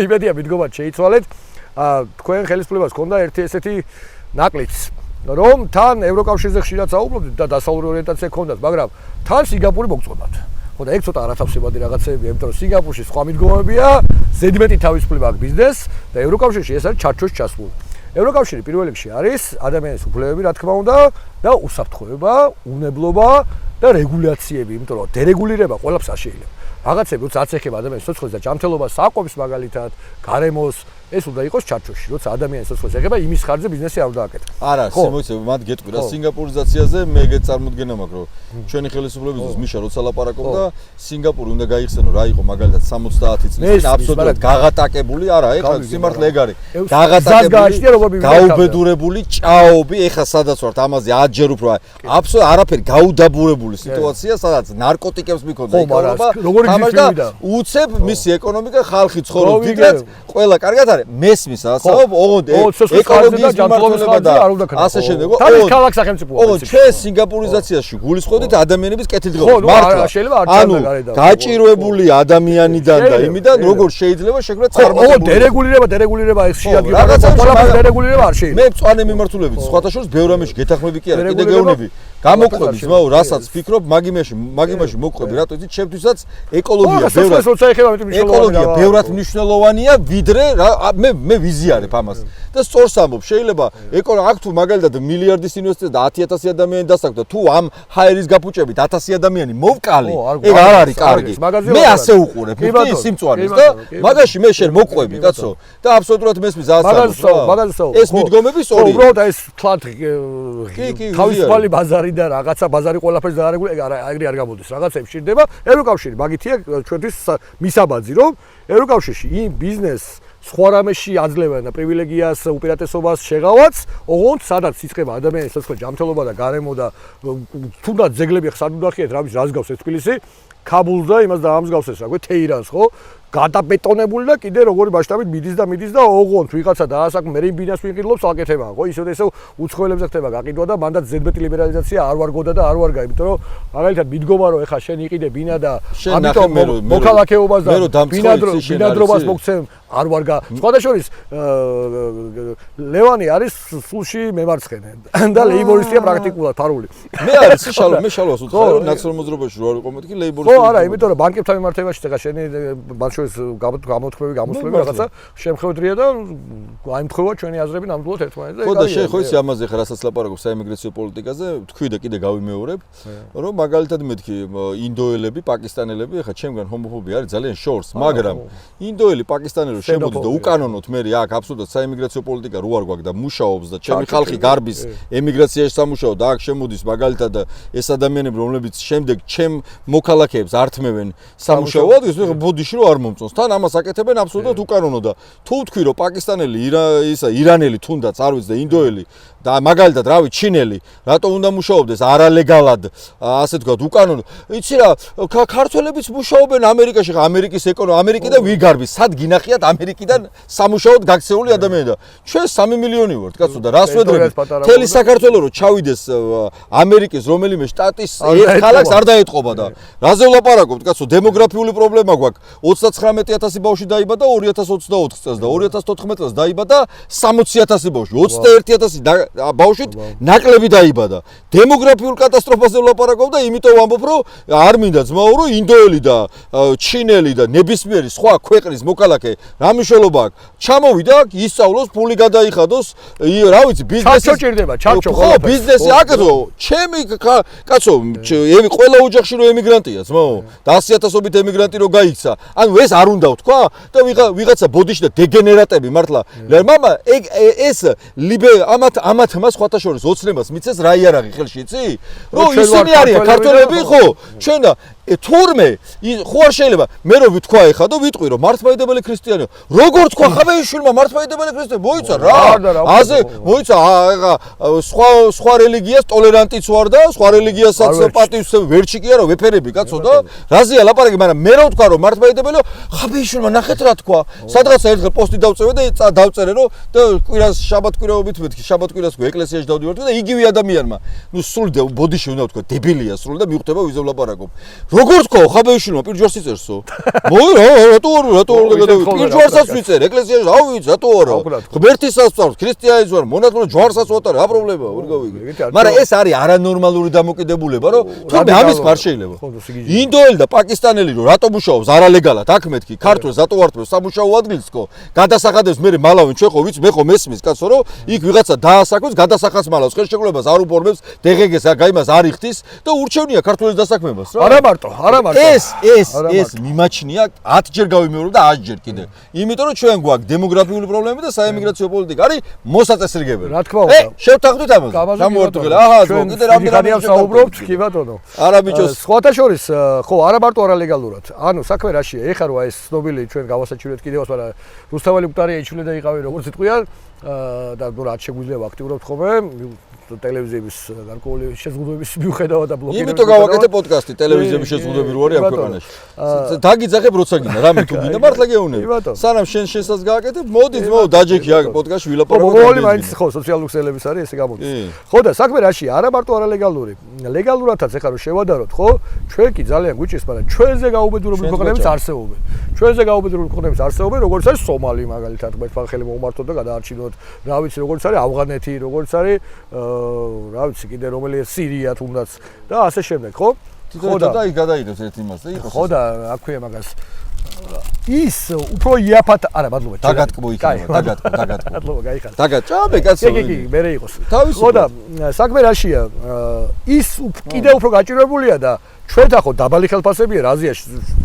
იმედია მიდგომაც შეიცვალეთ თქვენ ხელისუფლებას ჰქონდა ერთი ესეთი ნაკლიც რომ თან ევროკავშირზე ხშირად საუბრობდით და დასავლური ორიენტაცია ჰქონდათ, მაგრამ თან სინგაპური მოგწონათ. ხო და ეგ ცოტა არათავსებადი რაღაცეებია, იმიტომ რომ სინგაპურში სხვა მიდგომებია, ზედმეტი თავისუფლება აქვს ბიზნეს და ევროკავშირში ეს არის ჩარჩოს ჩასული. ევროკავშირი პირველ რიგში არის ადამიანის უფლებები, რა თქმა უნდა, და უსაფრთხოება, უნებლობა და რეგულაციები, იმიტომ რომ დერეგულირება ყველაფერს არ შეიძლება. რაღაცები როცა აცეხება ადამიანის სიცოცხლეს და ჯანმრთელობას საკვებს მაგალითად, გარემოს ეს უნდა იყოს ჩარჩოში, როცა ადამიანის სიცოცხლეს ეხება, იმის ხარჯზე ბიზნესი არ უნდა აკეთო. არა, მოიცე, მათ გეტყვი რა სინგაპურიზაციაზე მე ეგეთ წარმოდგენა მაქვს, რომ ჩვენი ხელისუფლების დროს მიშა როცა ლაპარაკობდა, სინგაპური უნდა გაიხსენო რა იყო მაგალითად 70 წლის წინ აბსოლუტურად გაღატაკებული, არა, ეხლა სიმართლე ეგ არის. გაღატაკებული, გაუბედურებული ჭაობი, ეხლა სადაც ვართ ამაზე 10 ჯერ უფრო აბსოლუტურად არაფერი გაუდაბურებული სიტუაცია, სადაც ნარკოტიკებს მიქონდა ეკონომიკა, თამაშდა უცებ მისი ეკონომიკა ხალხი ცხოვრობს დიდად, ყველა კარგად არის, მესმის ასაობ, ოღონდ ეკონომიკის მიმართულება და ასე შემდეგ. თავის ქალაქ სახელმწიფოა. ოღონდ ჩვენ სინგაპურიზაციაში გულისხმობთ ადამიანების კეთილდღეობას. მართლა შეიძლება არ ჩანდა გაჭირვებული ადამიანიდან და იმიდან როგორ შეიძლება შექმნას წარმატებული. დერეგულირება ეს შეადგინა. ყველაფერი დერეგულირება არ შეიძლება. მე მწვანე მიმართულებით სხვათა შორის ბევრ ამაში გეთანხმები კი არა, კიდე გეუბნები. გამოყვები ძმაო, რასაც ფიქრობ, მაგიმაში მოყვები, რატო იცით, ჩემთვისაც ეკოლოგია ბევრად მნიშვნელოვანია, ვიდრე მე ვიზიარებ ამას. და სწორს ამბობ, შეიძლება აქ თუ მაგალითად მილიარდის ინვესტიცია და 10000 ადამიანი დასაქმდა და თუ ამ ჰაერის გაფუჭებით 1000 ადამიანი მოვკალი, ეგ არ არის კარგი. მე ასე უყურებ, მიფტი სიმწვანეს და მაგაში მე შენ მოყვები, კაცო. და აბსოლუტურად მესმის ასაა. ეს მიდგომები სწორია. უბრალოდ ეს თლათ თავისუფალი ბაზარი და რაღაცა ბაზარი ყველაფერს ეგრე არ გამოდის. რაღაცებს შირდება ევროკავშირი, მაგითია ჩვენთვის მისაბაძი, რომ ევროკავშირში იმ ბიზნესს სხვა რამეში აძლევენ პრივილეგიას, უპირატესობას შეღავაც, ოღონდ სადაც იწყება ადამიანის სიცოცხლე, ჯანმრთელობა და გარემო და თუნდაც ძეგლები ხსად უნდა ხიეთ, რამის რას გავს ეს თბილისი, ქაბულს და იმას და ამს გავს ეს რაგვე თეირანს, ხო? გადაბეტონებული და კიდე როგორი მასშტაბით მიდის და ოღონდ ვიღაცა დაასაქმე მე ბინას ვიყიდლობს აკეთება, ხო? ისე და ისე უცხოელებზე ხდება გაყიდვა და მანდაც ზედმეტი ლიბერალიზაცია არ ვარგოდა და არ ვარგა, იმიტომ რომ მაგალითად მიდგომა რომ ეხა შენ იყიდე ბინა და ამიტომ მოქალაქეობას და ბინადრობას მოგცემ არ ვარგა. სხვადასხვა ლევანი არის სულში მემარცხენე და ლეიბორისტია პრაქტიკულად ფარული. მე არის მე შალვას უცხო რომ ნაციონალურ მოძრაობაში რო არ ვიყო მეთქი ლეიბორისტი. ხო, არა, იმიტომ რომ ბანკებთან მიმართებაში ეხა შენი გამოთქმები რაღაცა შემხედრია და აიმთხოვა ჩვენი აზრები ნამდვილად ერთმანეთზე. ხო და შენ ხო იცი ამაზე ხა რასაც ლაპარაკობ საიმიგრაციო პოლიტიკაზე, თქვი და კიდე გავიმეორებ, რომ მაგალითად მეთქი ინდოელები, პაკისტანელები, ეხა ჩემგან ჰომოფობია არის ძალიან შორს, მაგრამ ინდოელი, პაკისტანელი შემოდის და უკანონოთ მე აქ აბსოლუტურად საიმიგრაციო პოლიტიკა რო არ გვაქვს და მუშაობს და ჩემი ხალხი გარბის ემიგრაციაში სამუშაო და აქ შემოდის მაგალითად ეს ადამიანები რომლებიც შემდეგ ჩემ მოქალაქეებს ართმევენ სამუშაო ადგილს, ბოდიში რო არ მომწონს. თან ამას აკეთებენ აბსოლუტურად უკანონო და თუ თქვი რომ პაკისტანელი, ირანელი თუნდაც არ ვიცი და ინდოელი და მაგალითად რავი ჩინელი რატო უნდა მუშაობდეს არალეგალად ასე თქვათ უკანონო. იცი რა ქართველებიც მუშაობენ ამერიკაში, ხა ამერიკის ამერიკიდან ვიგარბის, სად გინახიათ ამერიკიდან სამუშაოდ გაქცეული ადამიანი და ჩვენ 3 მილიონი ვართ, კაცო და რას ვედრებით? მთელი საქართველო რო ჩავიდეს ამერიკის რომელიმე შტატის ქალაქს არ დაეტყობა და რაზე ვლაპარაკობთ, კაცო, დემოგრაფიული პრობლემა გვაქვს. 39000 ბავშვი დაიბადა 2024 წელს და 2014 წელს დაიბადა 60000 ბავშვი, 21000 ბავშვით ნაკლები დაიბადა. დემოგრაფიულ კატასტროფაზე ვლაპარაკობ და იმიტომ ვამბობ, რომ არ მინდა ძმაო, რომ ინდოელი და ჩინელი და ნებისმიერი სხვა ქვეყნის მოქალაქე რა მნიშვნელობა აქვს? ჩამოვიდა, ისწავლოს, ფული გადაიხადოს, რა ვიცი, ბიზნესი ჩაჭირდება, ჩარჩო. ხო, ბიზნესი აკეთო. ჩემი კაცო, ყველა ოჯახში რო ემიგრანტია, ძმაო, და 100000ობით ემიგრანტი რო გაიქცა. ანუ ეს არ უნდა ვთქვა და ვიღაცა ბოდიში და დეგენერატები მართლა. მამა ეს ამათ მას სხვათა შორის ოცნებას მიცეს რა იარაღი ხელში იცი? რომ ისინი არიან ქართველები, ხო? ჩვენ და თურმე ხო არ შეიძლება მე რო ვთქვა ეხა და ვიტყვი რომ მართლმადიდებელი ქრისტიანია. როგორ თქვა ხაბეიშვილმა მართლმადიდებელი ქრისტიანი? მოიცა რა. აზე მოიცა ეხა სხვა რელიგიას ტოლერანტიც ვარ და სხვა რელიგიასაც პატივს ვერჩი კი არა ვეფერები კაცო და რაზეა ლაპარაკი, მაგრამ მე რო ვთქვა რომ მართლმადიდებელია, ხაბეიშვილმა ნახეთ რა თქვა. სადღაცა ერთხელ პოსტი დავწევე და დავწერე რომ და კვირას შაბათ-კვირაობით მეთქი, შაბათ-კვირას ეკლესიაში დავდივარ და იგივე ადამიანმა ნუ სულ ბოდიში უნდა ვთქვა, დებილია სულ და მიხვდება ვიზე ვლაპარაკობ. როგორ თქვა ხაბეიშვილმა პირჯვარს იწერსო? რატო პირჯვარსაც ვიწერ, ეკლესიაში რა ვიცი, რატო არა? ღმერთისაც ვწავთ, ქრისტიანიც ვარ, მონათლო ჯვარსაც ვატარე, რა პრობლემაა, ვერ გავიგე. მაგრამ ეს არის არანორმალური დამოკიდებულება, რომ თუმცა ამის არ შეიძლება. ინდოელი და პაკისტანელი რომ რატო მუშაობს არალეგალად, აქ მეთქი, ქართველს რატო ვარტყმევს სამუშაო ადგილსკო, გადასახადებს მე მალავენ, ჩვენ ხო ვიცი, მე ხო მესმის კაცო, რომ იქ ვიღაცა დაასაქმებს, გადასახადს მალავს, ხელშეკრულებას არ უფორმებს, დეგეგეს გაიმას არ იხდის და ურჩევნია ქართველის დასაქმებას რა. არა მარტო არა მარტო. ეს მიმაჩნია 10 ჯერ გავიმეორებ და 100 ჯერ კიდე. იმიტომ რომ ჩვენ გვაქვს დემოგრაფიული პრობლემები და საემიგრაციო პოლიტიკა არის მოსაწესრიგებელი. რა თქმა უნდა. შევთანხმდით ამაზე. გამოვარტყელი. აჰა, კიდე რამდენი საუბრობთ კი ბატონო. არა ბიჭოს. სხვათა შორის ხო არა მარტო არალეგალურად. ანუ საქმე რაშია? ეხლა რა ეს ცნობილი ჩვენ გავასაჩივრეთ კიდევაც, მაგრამ რუსთაველი მკვდარია იჩვენე და იყავი როგორც იტყვიან და ნუ რაც შეგვიძლია აქტიურობთ ხოლმე ტელევიზიების გარკვეული შეზღუდვების მიუხედავად და ბლოკირების. იმიტომ გავაკეთე პოდკასტი ტელევიზიების შეზღუდვები რო არის ამ ქვეყანაში. დაგიძახებ როცა გინდა, რამე თუ გინდა მართლა გეუბნები. სანამ შენსაც გააკეთებ, მოდით დაჯექი აქ პოდკასტში ვილაპარაკო. მოვლი მაინც ხო სოციალური ქსელების არის ესე გამოდის. ხო და საქმე რაშია? არა მარტო არალეგალური. ლეგალურადაც ეხლა რო შევადაროთ, ხო? ჩვენ კი ძალიან გვიჭირს, მაგრამ ჩვენზე გაუბედურებული ქვეყნებიც არსებობენ. ჩვენზე გაუბედურებული ქვეყნებიც არსებობენ, როგორც არის სომალი მაგალითად, ერთმა ხელი მოუმართოთ და გადაარჩინოთ. რა ვიცი, როგორც არის ავღანეთი, როგორც არის რა ვიცი კიდე რომელიც სირია თუნდაც და ასე შემდეგ ხო? ხო და იქ გადაიდოს ერთ იმას და იყოს. ხო და აქვია მაგას ის უფრო იაფად არა მადლობა დაგატკბო იქნება დაგატკბო მადლობა გაიხარა დაგაჭაბე კაცო კი მე იყოს ხო და საქმე რაშია ის კიდე უფრო გაჭირებულია და ჩვენთან ხო დაბალი ხელფასებია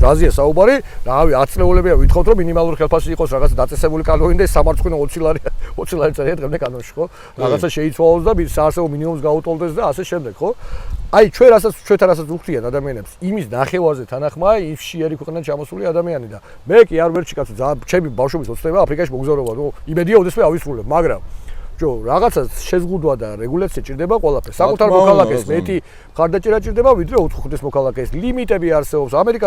რაზია საუბარი რავი 10 წლეულებია ვითხოვთ რომ მინიმალური ხელფასი იყოს რაღაცა დაწესებული კანონი და სამარცხვინო 20 ლარი წერია დღემდე კანონში ხო რაღაცა შეიცვალოს და საარსებო მინიმუმს გაუტოლდეს და ასე შემდეგ ხო აი ჩვენთან რასაც უხდიან ადამიანებს იმის ნახევარზე თანახმაა ის შეერი ქვეყნიდან ჩამოსული ადამიანი და მე კი არ ვერჩი კაცო ჩემი ბავშვობის ოცნება აფრიკაში მოგზაურობა ნუ იმედია ოდესმე ავისრულებ მაგრამ ჯო რაღაცა შეზღუდვა და რეგულაცია ჭირდება ყველაფერს. საკუთარ მოქალაქეს მეტი მხარდაჭერა ჭირდება ვიდრე უცხოეთის მოქალაქეს. ლიმიტები არსებობს. ამერიკა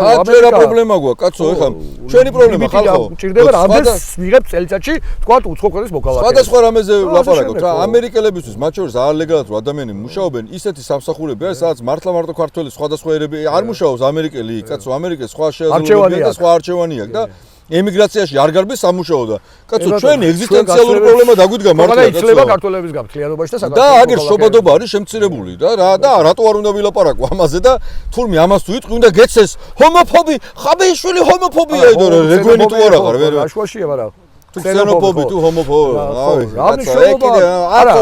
პრობლემა გვაქვს, კაცო, ეხლა ჩვენი პრობლემა ხალხო. ჭირდება რამდენს ვიღებ წელიწადში თქვა უცხოეთის მოქალაქეს. სხვადასხვა რამეზე ვლაპარაკობთ რა. ამერიკელებისთვის მათ შორის არალეგალურად რო ადამიანები მუშაობენ, ისეთი სამსახურები არის, სადაც მართლა მარტო ქართველი სხვადასხვა ერები არ მუშაობს ამერიკელი, კაცო, ამერიკას სხვა შეაძლებლობები და სხვა არჩევანი აქვს და ემიგრაციაში არ გარბეს სამუშაო და კაცო ჩვენი ეგზისტენციალური პრობლემა დაგვიდგა მართლა კაცო. იცლება ქართველების გამთლიანობაში და საქართველოს. და აგერ შობადობა არის შემცირებული და რა და რატო არ უნდა ვილაპარაკო ამაზე და თურმე ამას თუ იტყვი უნდა გეცეს ჰომოფობი, ხაბეიშვილი ჰომოფობია და რეგვენი თუ არა ხარ ვერ აშუაშია მაგრამ თუ ქსენოფობი თუ ჰომოფობი რა მნიშვნელობა არა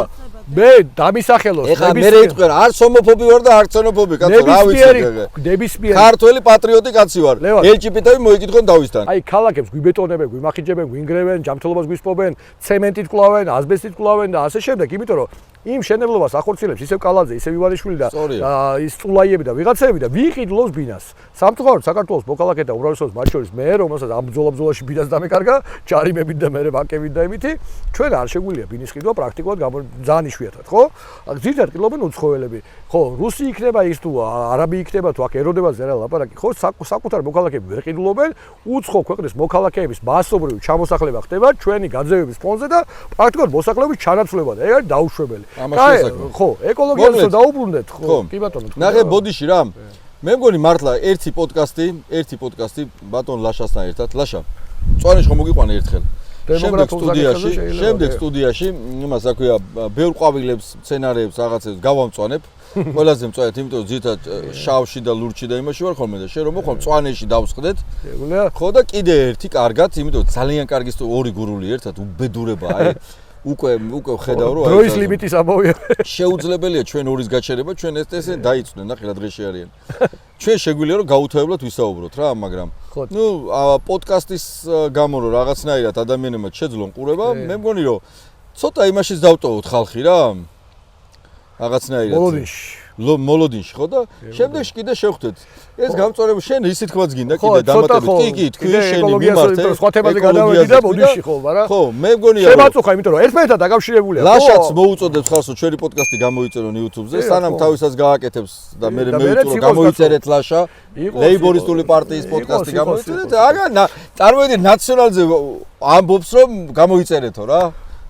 მე დამისახელოს ეხლა მე იტყვი რა არც ჰომოფობი ვარ და არც ქსენოფობი კაცო რა ვიცი ნებისმიერი ქართველი პატრიოტი კაცი ვარ LGBT-ები მოიკითხონ დავისთან აი ქალაქებს გვიბეტონებენ გვიმახიჯებენ გვინგრევენ ჯანმრთელობას გვისპობენ ცემენტით კლავენ აზბესტით კლავენ და ასე შემდეგ იმიტომ რომ იმ შენებლობას ახორციელებს ისევ კალაძე ისევ ივანიშვილი და ის წულაიები და ვიღაცები და ვიყიდლოს ბინას სამწუხაროდ საქართველოს მოქალაქე და უმრავლესობის მათ შორის მე რომელსაც ამ ბრძოლაში ბინას დამეკარგა ჯარიმებით და მე ბანკებით და იმითი ჩვენ არ შეგვიძლია ბინის ყიდვა პრაქტიკულად ძალიან იშვიათად ხო ზირთად ყიდლობენ უცხოელები ხო რუსი იქნება ის თუ არაბი იქნება თუ აქ ეროდებაზე რა ლაპარაკი ხო საკუთარ მოქალაქეები ვერ ყიდლობენ უცხო ქვეყნის მოქალაქეების მასობრივი ჩამოსახლება ხდება ჩვენი გაძევების ფონზე და პრაქტიკულად მოსახლეობის ჩანაცვლება და ეგ არის დაუშვებელი ხო ეკოლოგიაზე დაუბრუნდეთ ხო კი ბატონო ნახე ბოდიში რა მე მგონი მართლა ერთი პოდკასტი ბატონ ლაშასთან ერთად ლაშა წვარეში ხომ მოგიყვანე ერთხელ შემდეგ სტუდიაში იმას აქვია ბევრ ყვავილებს სცენარებს რაღაცებს გავამწვანებ ყველაზე მწვანეთ იმიტომ ძირითადად შავში და ლურჩი და იმაში ვარ ხოლმე და შენ რომ მოხვალ მწვანეში დავსხდეთ ხო და კიდე ერთი კარგად იმიტომ ძალიან კარგი ორი გურული ერთად უბედურება აი უკვე ხედავ რომ დროის ლიმიტის ამბავია შეუძლებელია ჩვენ ორის გაჩერება ჩვენ ეს დაიწვნენ ნახე რა დღეში არიან ჩვენ შეგვიძლია რომ გაუთავებლად ვისაუბროთ რა მაგრამ ნუ პოდკასტის გამო რომ რაღაცნაირად ადამიანებმა შეძლონ ყურება მე მგონი რომ ცოტა იმაშიც დავტოვოთ ხალხი რა რაღაცნაირად მოლოდინში ხო და შემდეგში კიდე შევხვდეთ ეს გამწვანებული შენ ისე თქმაც გინდა კიდე დამატებით კი თქვი შენი მიმართე სხვა თემაზე გადავედი და ბოდიში ხო მაგრამ ხო მე მგონია რომ შემაწუხა იმიტომ რომ ერთმანეთთან დაკავშირებულია ლაშაც მოუწოდებს ხალხო ჩვენი პოდკასტი გამოიწერონ YouTube-ზე სანამ თავისას გააკეთებს და მე მეუწრო გამოიწერეთ ლაშა ლეიბორისტული პარტიის პოდკასტი გამოიწერეთ აგა წარმოიდგინე ნაციონალზე ამბობს რომ გამოიწერეთო რა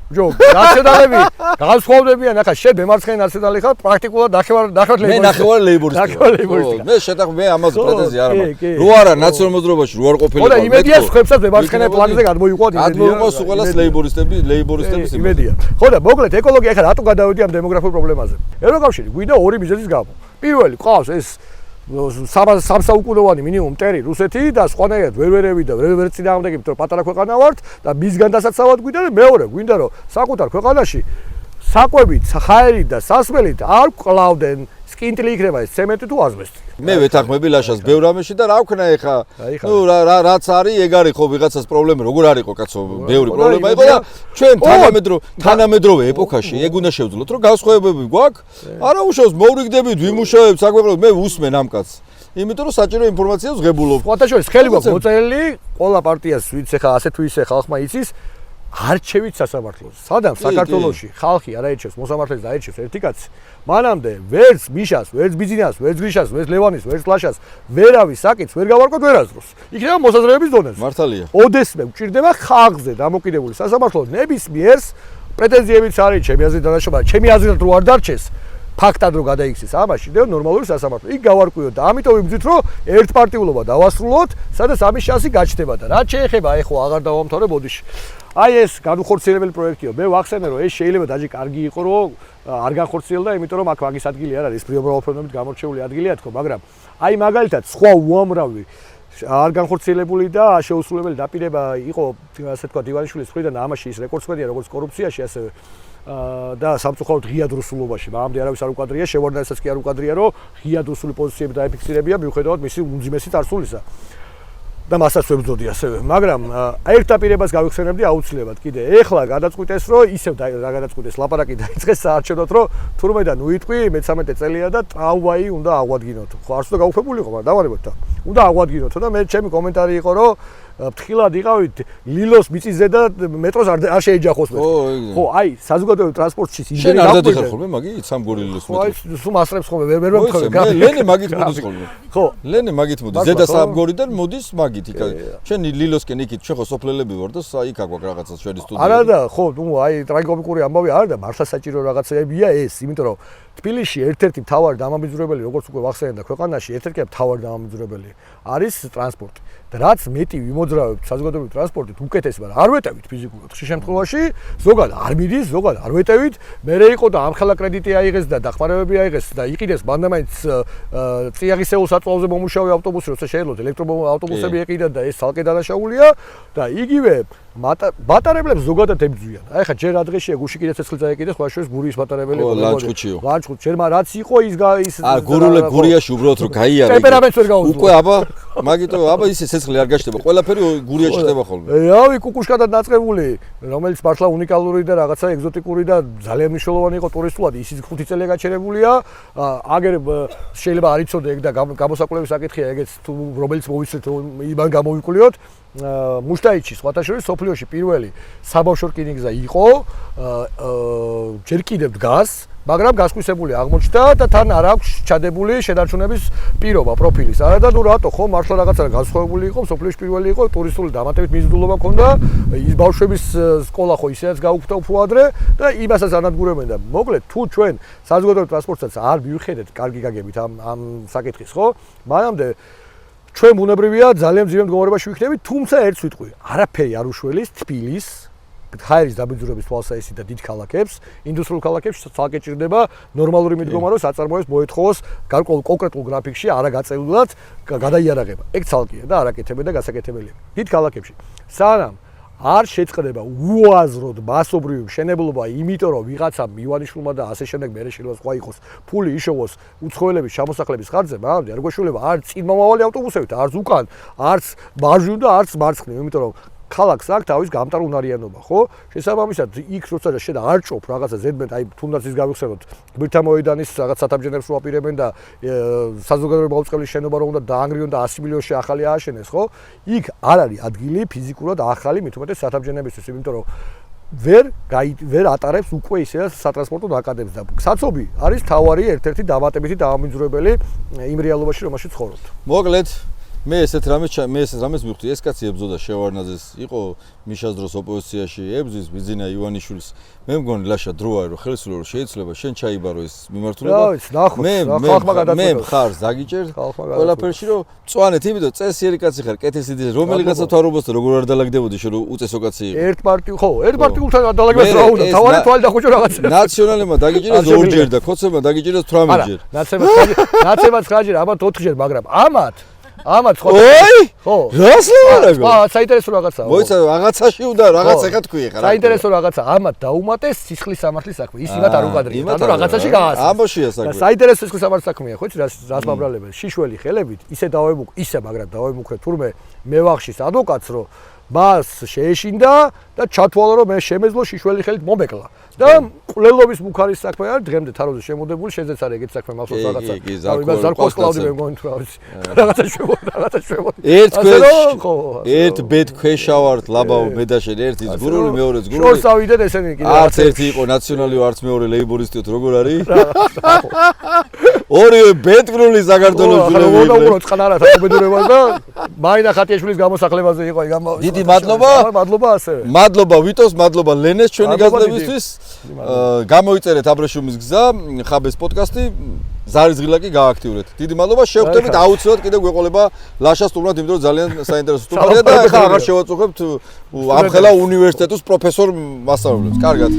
ჯო ნაციონალები განსხვავდებიან ახლა შენ მემარცხენე ნაციონალი ხარ პრაქტიკულად ნახევარ მე ნახევარ ლეიბორისტი მე შეტახ მე ამაზე პრეტენზია არ მაქვს რო არა ნაციონალ მოძრაობაში რო არ ყოფილიყო ხო და იმედია სხვებსაც მემარცხენე პლანზე გადმოიყვანთ გადმოიყვანს უყველას ლეიბორისტების იმედია ხო და მოკლედ ეკოლოგია ახლა რატო გადავედი ამ დემოგრაფიულ პრობლემაზე ევროკავშირი გვინდა ორი მიზეზის გამო პირველი ყავს ეს სამსაუკუნოვანი მინიმუმ ტერი რუსეთი და სხვანაირად ვერ წინააღმდეგი იმიტომ რომ პატარა ქვეყანა ვართ და მისგან დასაცავად გვინდა და მეორე გვინდა რომ საკუთარ ქვეყანაში საკვებით, ხაერით და სასმელით არ კლავდნენ სკინტლი იქნება ეს ცემენტი თუ აზბესტი. მე ვეთანხმები ლაშას ბევრ ამაში და რა ვქნა ეხა ნუ რაც არის ეგ არის ხო ვიღაცას პრობლემა როგორ არისო კაცო ბევრი პრობლემა იყო და ჩვენ თანამედროვე ეპოქაში ეგ უნდა შევძლოთ რომ განსხვავებები გვაქვს არა უშავს მოვრიგდებით ვიმუშავებთ საქმებრად მე უსმენ ამ კაცს იმიტომ რომ საჭირო ინფორმაციას ვღებულობ სხვათა შორის ხელი გვაქვს მოწერილი ყველა პარტიას ვინც ეხა ასე თუ ისე ხალხმა იცის არჩევით სასამართლოს. სადამ საქართველოში ხალხი არ აირჩევს მოსამართლეს და აირჩევს ერთი კაცი. მანამდე ვერც მიშას, ვერც ბიძინას, ვერც გრიშას, ვერც ლევანის, ვერც ლაშას ვერავის საკითხს ვერ გავარკვევთ ვერაზროს. იქნება მოსაზრებების დონეზე. მართალია. ოდესმე გვჭირდება ხალხზე დამოკიდებული სასამართლო ნებისმიერს პრეტენზიებიც არის ჩემი აზრით დანაშაულება, ჩემი აზრით რო არ დარჩეს ფაქტად რო გადაიქცეს ამაში და ნორმალური სასამართლო. იქ გავარკვიოთ და ამიტომ ვიბრძვით რომ ერთპარტიულობა დავასრულოთ, სადაც ამის შანსი გაჩნდება და რაც შეეხება ეხო აღარ დავამთავრე ბოდიში. აი ეს განუხორციელებელი პროექტია. მე ვახსენე რომ ეს შეიძლება დაჟე კარგი იყო რომ არ განხორციელდა, იმიტომ რომ აქ მაგის ადგილი არ არის, პრიორიტეტობით გამორჩეული ადგილია თქო, მაგრამ აი მაგალითად სხვა უამრავი არ განხორციელებული და შეუსრულებელი დაპირება იყო, ასე თქვა, ივანიშვილის მხრიდან და ამაში ის რეკორდსმენია როგორც კორუფციაში, ასევე და სამწუხაროდ ღია დროსულობაში. მამამდე არავის არ უკადრია, შევარდნასაც კი არ უკადრია, რომ ღია დროსული პოზიციები დაეფიქსირებია მიუხედავად მისი უმძიმესი წარსულისა. და მასაც ვებრძოდი ასევე, მაგრამ ერთ დაპირებას გავიხსენებდი აუცილებლად კიდე. ეხლა გადაწყვიტეს, რომ ისევ რა გადაწყვიტეს, ლაპარაკი დაიწყეს საარჩევნოდ, რომ თურმე და ნუ იტყვი, მე-13 წელია და ტრამვაი უნდა აღვადგინოთ. ხო, არც უნდა გაუხებული იყო, მაგრამ დავარებოთ და უნდა აღვადგინოთო და მე ჩემი კომენტარი იყო, რომ ფრთხილად იყავით ლილოს მიწის ზედა მეტროს არ შეეჯახოს მე. ხო, აი, საზოგადოებრივ ტრანსპორტში შენ არ დადიხარ ხოლმე მაგით სამგორი ლილოს მეტროს. ხო, სულ მასრებს ხოლმე ვერ მომთხოვე. ლენე მაგით მოდის ხოლმე. ხო, ლენე მაგით მოდის. ზედა სამგორიდან მოდის მაგით იქ. შენ ლილოსკენ იქით შეხო სოფლელები ვარ და იქ აგვაქვს რაღაცა ჩვენი სტუდია. არა და ხო, ნუ აი ტრაგიკომიკური ამბავი არა და მართლა საჭირო რაღაცებია ეს, იმიტომ რომ თბილისში ერთ-ერთი მთავარი დამამძურებელი, როგორც უკვე ვახსენე და ქვეყანაში ერთ-ერთი მთავარი დამამძურებელი არის ტრანსპორტი. და რაც მეტი ვიმოძრავებთ საზოგადოებრივ ტრანსპორტით, უკეთესი, მაგრამ არ ვეტევით ფიზიკურად. ხშირ შემთხვევაში ზოგადად არ მიდის, ზოგადად არ ვეტევით. მერე იყო და ამხელა კრედიტი აიღეს და დახმარებები აიღეს და იყიდეს მანდამაინც წიაღისეულ საწვავზე მომუშავე ავტობუსი, როცა შეეძლოთ ელექტროავტობუსები ეყიდათ და ეს ცალკე დანაშაულია და იგივე ბატარებლებს ზოგადად ებძვიან. აი ხა ჯერ ადრეშია გუში კიდე ცეცხლი წაეკიდეს, სხვა შორის გურიის ბატარებელი იყო. ლანჩხუთიო. ლანჩხუთი, ჯერ რაც იყო ის გურიაში უბრალოდ რო გაიარა. ტემპერამენტს ვერ გაუძლო. უკვე აბა მაგიტო აბა ისე ცეცხლი არ გაჩნდება. ყველაფერი გურიაში ხდება ხოლმე. რავი, კუკუშკადად დაწყებული, რომელიც მართლა უნიკალური და რაღაცა ეგზოტიკური და ძალიან მნიშვნელოვანი იყო ტურისტულად. ისიც 5 წელია გაჩერებულია. აგერ შეიძლება არ იცოდე ეგ და გამოსაკვლევის საკითხია ეგეც თუ რომელიც მოვიცეთ იმან გამოვიკვლიოთ. მუშტაიჩი სხვათა შორის სოფლიოში პირველი საბავშვო რკინიგზა იყო, ჯერ კიდევ დგას, მაგრამ გასხვისებული აღმოჩნდა და თან არ აქვს ჩადებული შენარჩუნების პირობა პროფილის. არა და ნუ რატო ხო მართლა რაღაცა განსხვავებული იყო, სოფლიოში პირველი იყო, ტურისტული დამატებით მიზიდულობა ჰქონდა, ის ბავშვების სკოლა ხო ისედაც გაუქმდა უფრო ადრე და იმასაც ანადგურებენ და მოკლედ თუ ჩვენ საზოგადოებრივ ტრანსპორტსაც არ მივხედეთ კარგი გაგებით ამ საკითხის, ხო? მანამდე ჩვენ ბუნებრივია ძალიან მძიმე მდგომარეობაში ვიქნებით, თუმცა ერთს ვიტყვი, არაფერი არ უშველის თბილის ჰაერის დაბინძურების თვალსაჩინო და დიდ ქალაქებს, ინდუსტრიულ ქალაქებში ცალკე ჭირდება ნორმალური მიდგომა, რომ საწარმოებს მოეთხოვოს გარკვეულ კონკრეტულ გრაფიკში არა გაწევლილად გადაიარაღება. ეგ ცალკეა და არაკეთებენ და გასაკეთებელია. დიდ ქალაქებში სანამ არ შეწყდება უაზროდ მასობრივი მშენებლობა, იმიტომ რომ ვიღაცამ ივანიშვილმა და ასე შემდეგ მერე შეიძლება სხვა იყოს, ფული იშოვოს უცხოელების ჩამოსახლების ხარჯზე, მაგრამ არ გვეშველება არც წინმომავალი ავტობუსებით, არც უკან, არც მარჯვნივ და არც მარცხნივ, იმიტომ რომ ქალაქს აქვს თავის გამტარუნარიანობა, ხო? შესაბამისად, იქ როცა შედა არ ჭოფ რაღაცა ზედმეტ, აი თუნდაც ის გავიხსენოთ, გმირთა მოედანის რაღაც სათამბჯენებს რო აპირებენ და საზოგადოებრივი გაუწყებლის შენობა რო უნდა დაანგრიონ და 100 მილიონში ახალი ააშენეს, ხო? იქ არ არის ადგილი ფიზიკურად ახალი მით უმეტეს სათამბჯენებისთვის, იმიტომ რომ ვერ ატარებს უკვე ისედაც სატრანსპორტო ნაკადებს და საცობი არის თავარი ერთ-ერთი დამატებითი დამამძურებელი იმ რეალობაში, რომელშიც ცხოვრობთ. მოკლედ მე ესეთ რამეს მივხვდი, ეს კაცი ებრძოდა შევარნაძეს, იყო მიშას დროს ოპოზიციაში, ებძვის ბიძინა ივანიშვილის. მე მგონი ლაშა დრო არის, რომ ხელისუფლება შეიძლება შენ ჩაიბარო ეს მიმართულება. მე მხარს დაგიჭერ ყველაფერში, რომ წვანეთ, იმიტომ წესიერი კაცი ხარ, კეთილი რომელიღაცა თვარობასთან როგორ არ დალაგდებოდი შენ რომ უწესო კაცი იყო. ერთ პარტიულთან დალაგებას რა უნდა, თავარი თვალი დახუჭო რაღაცა. ნაციონალებმა დაგიჭირეს 2 ჯერ და ქოცებმა დაგიჭირეს 18 ჯერ. ნაცემაც 9 ჯერ, ამათ 4 ჯერ, მაგრამ ამათ ამათ ხო ოი ხო რას ლაპარაკობ სხვა საინტერესო რაღაცაა მოიცა რაღაცაში უნდა რაღაც ეხა თქვი ეხა საინტერესო რაღაცა ამათ დაუმატეს სისხლის სამართლის საქმე ის იმათ არ უკადრია ანუ რაღაცაში გაასწრეს ამბოშია საქმე საინტერესო სისხლის სამართლის საქმეა ხო იცი რას მაბრალებენ შიშველი ხელებით ისე მაგრამ დავემუქრე თურმე მე ვახშის ადვოკატს რომ მას შეეშინდა და ჩათვალა რომ მე შემეძლო შიშველი ხელით მომეკლა და ყლელობის მუხარის საქმე არის დღემდე თაროზე შემოდებული შეძეც არის ეგეთ საქმე მახსოვს რაღაცა იმას ზარკოს კლავდი მე მგონი თუ რა ვიცი რაღაცა შვებოდი ერთ ბედ ქვეშავართ ლაბაო მე და შენ ერთის გურული მეორეც გურული შორს ავიდეთ ესენი კიდე არც ერთი იყო ნაციონალისტი არც მეორე ლეიბორისტიოთ როგორ არის ორივე ბედგრული საქართველოს ძულები იყო უბრალოდ წყნარა თავობედურებას და მაინა ხატიაშვილის გამოსახლებაზე იყო აი დიდი მადლობა მადლობა ასევე მადლობა ვიტოს მადლობა ლენეს ჩვენი გაზრდებისთვის გამოიწერეთ აბრეშუმის გზა ხაბეს პოდკასტი ზარიზღილა კი გააქტიურეთ დიდი მადლობა შევხვდებით აუცილებლად კიდევ გვეყოლება ლაშას სტუმრად იმიტომ რომ ძალიან საინტერესო სტუმარია და ეხლა აღარ შევაწუხებთ ამხელა უნივერსიტეტის პროფესორ მასწავლებლებს კარგად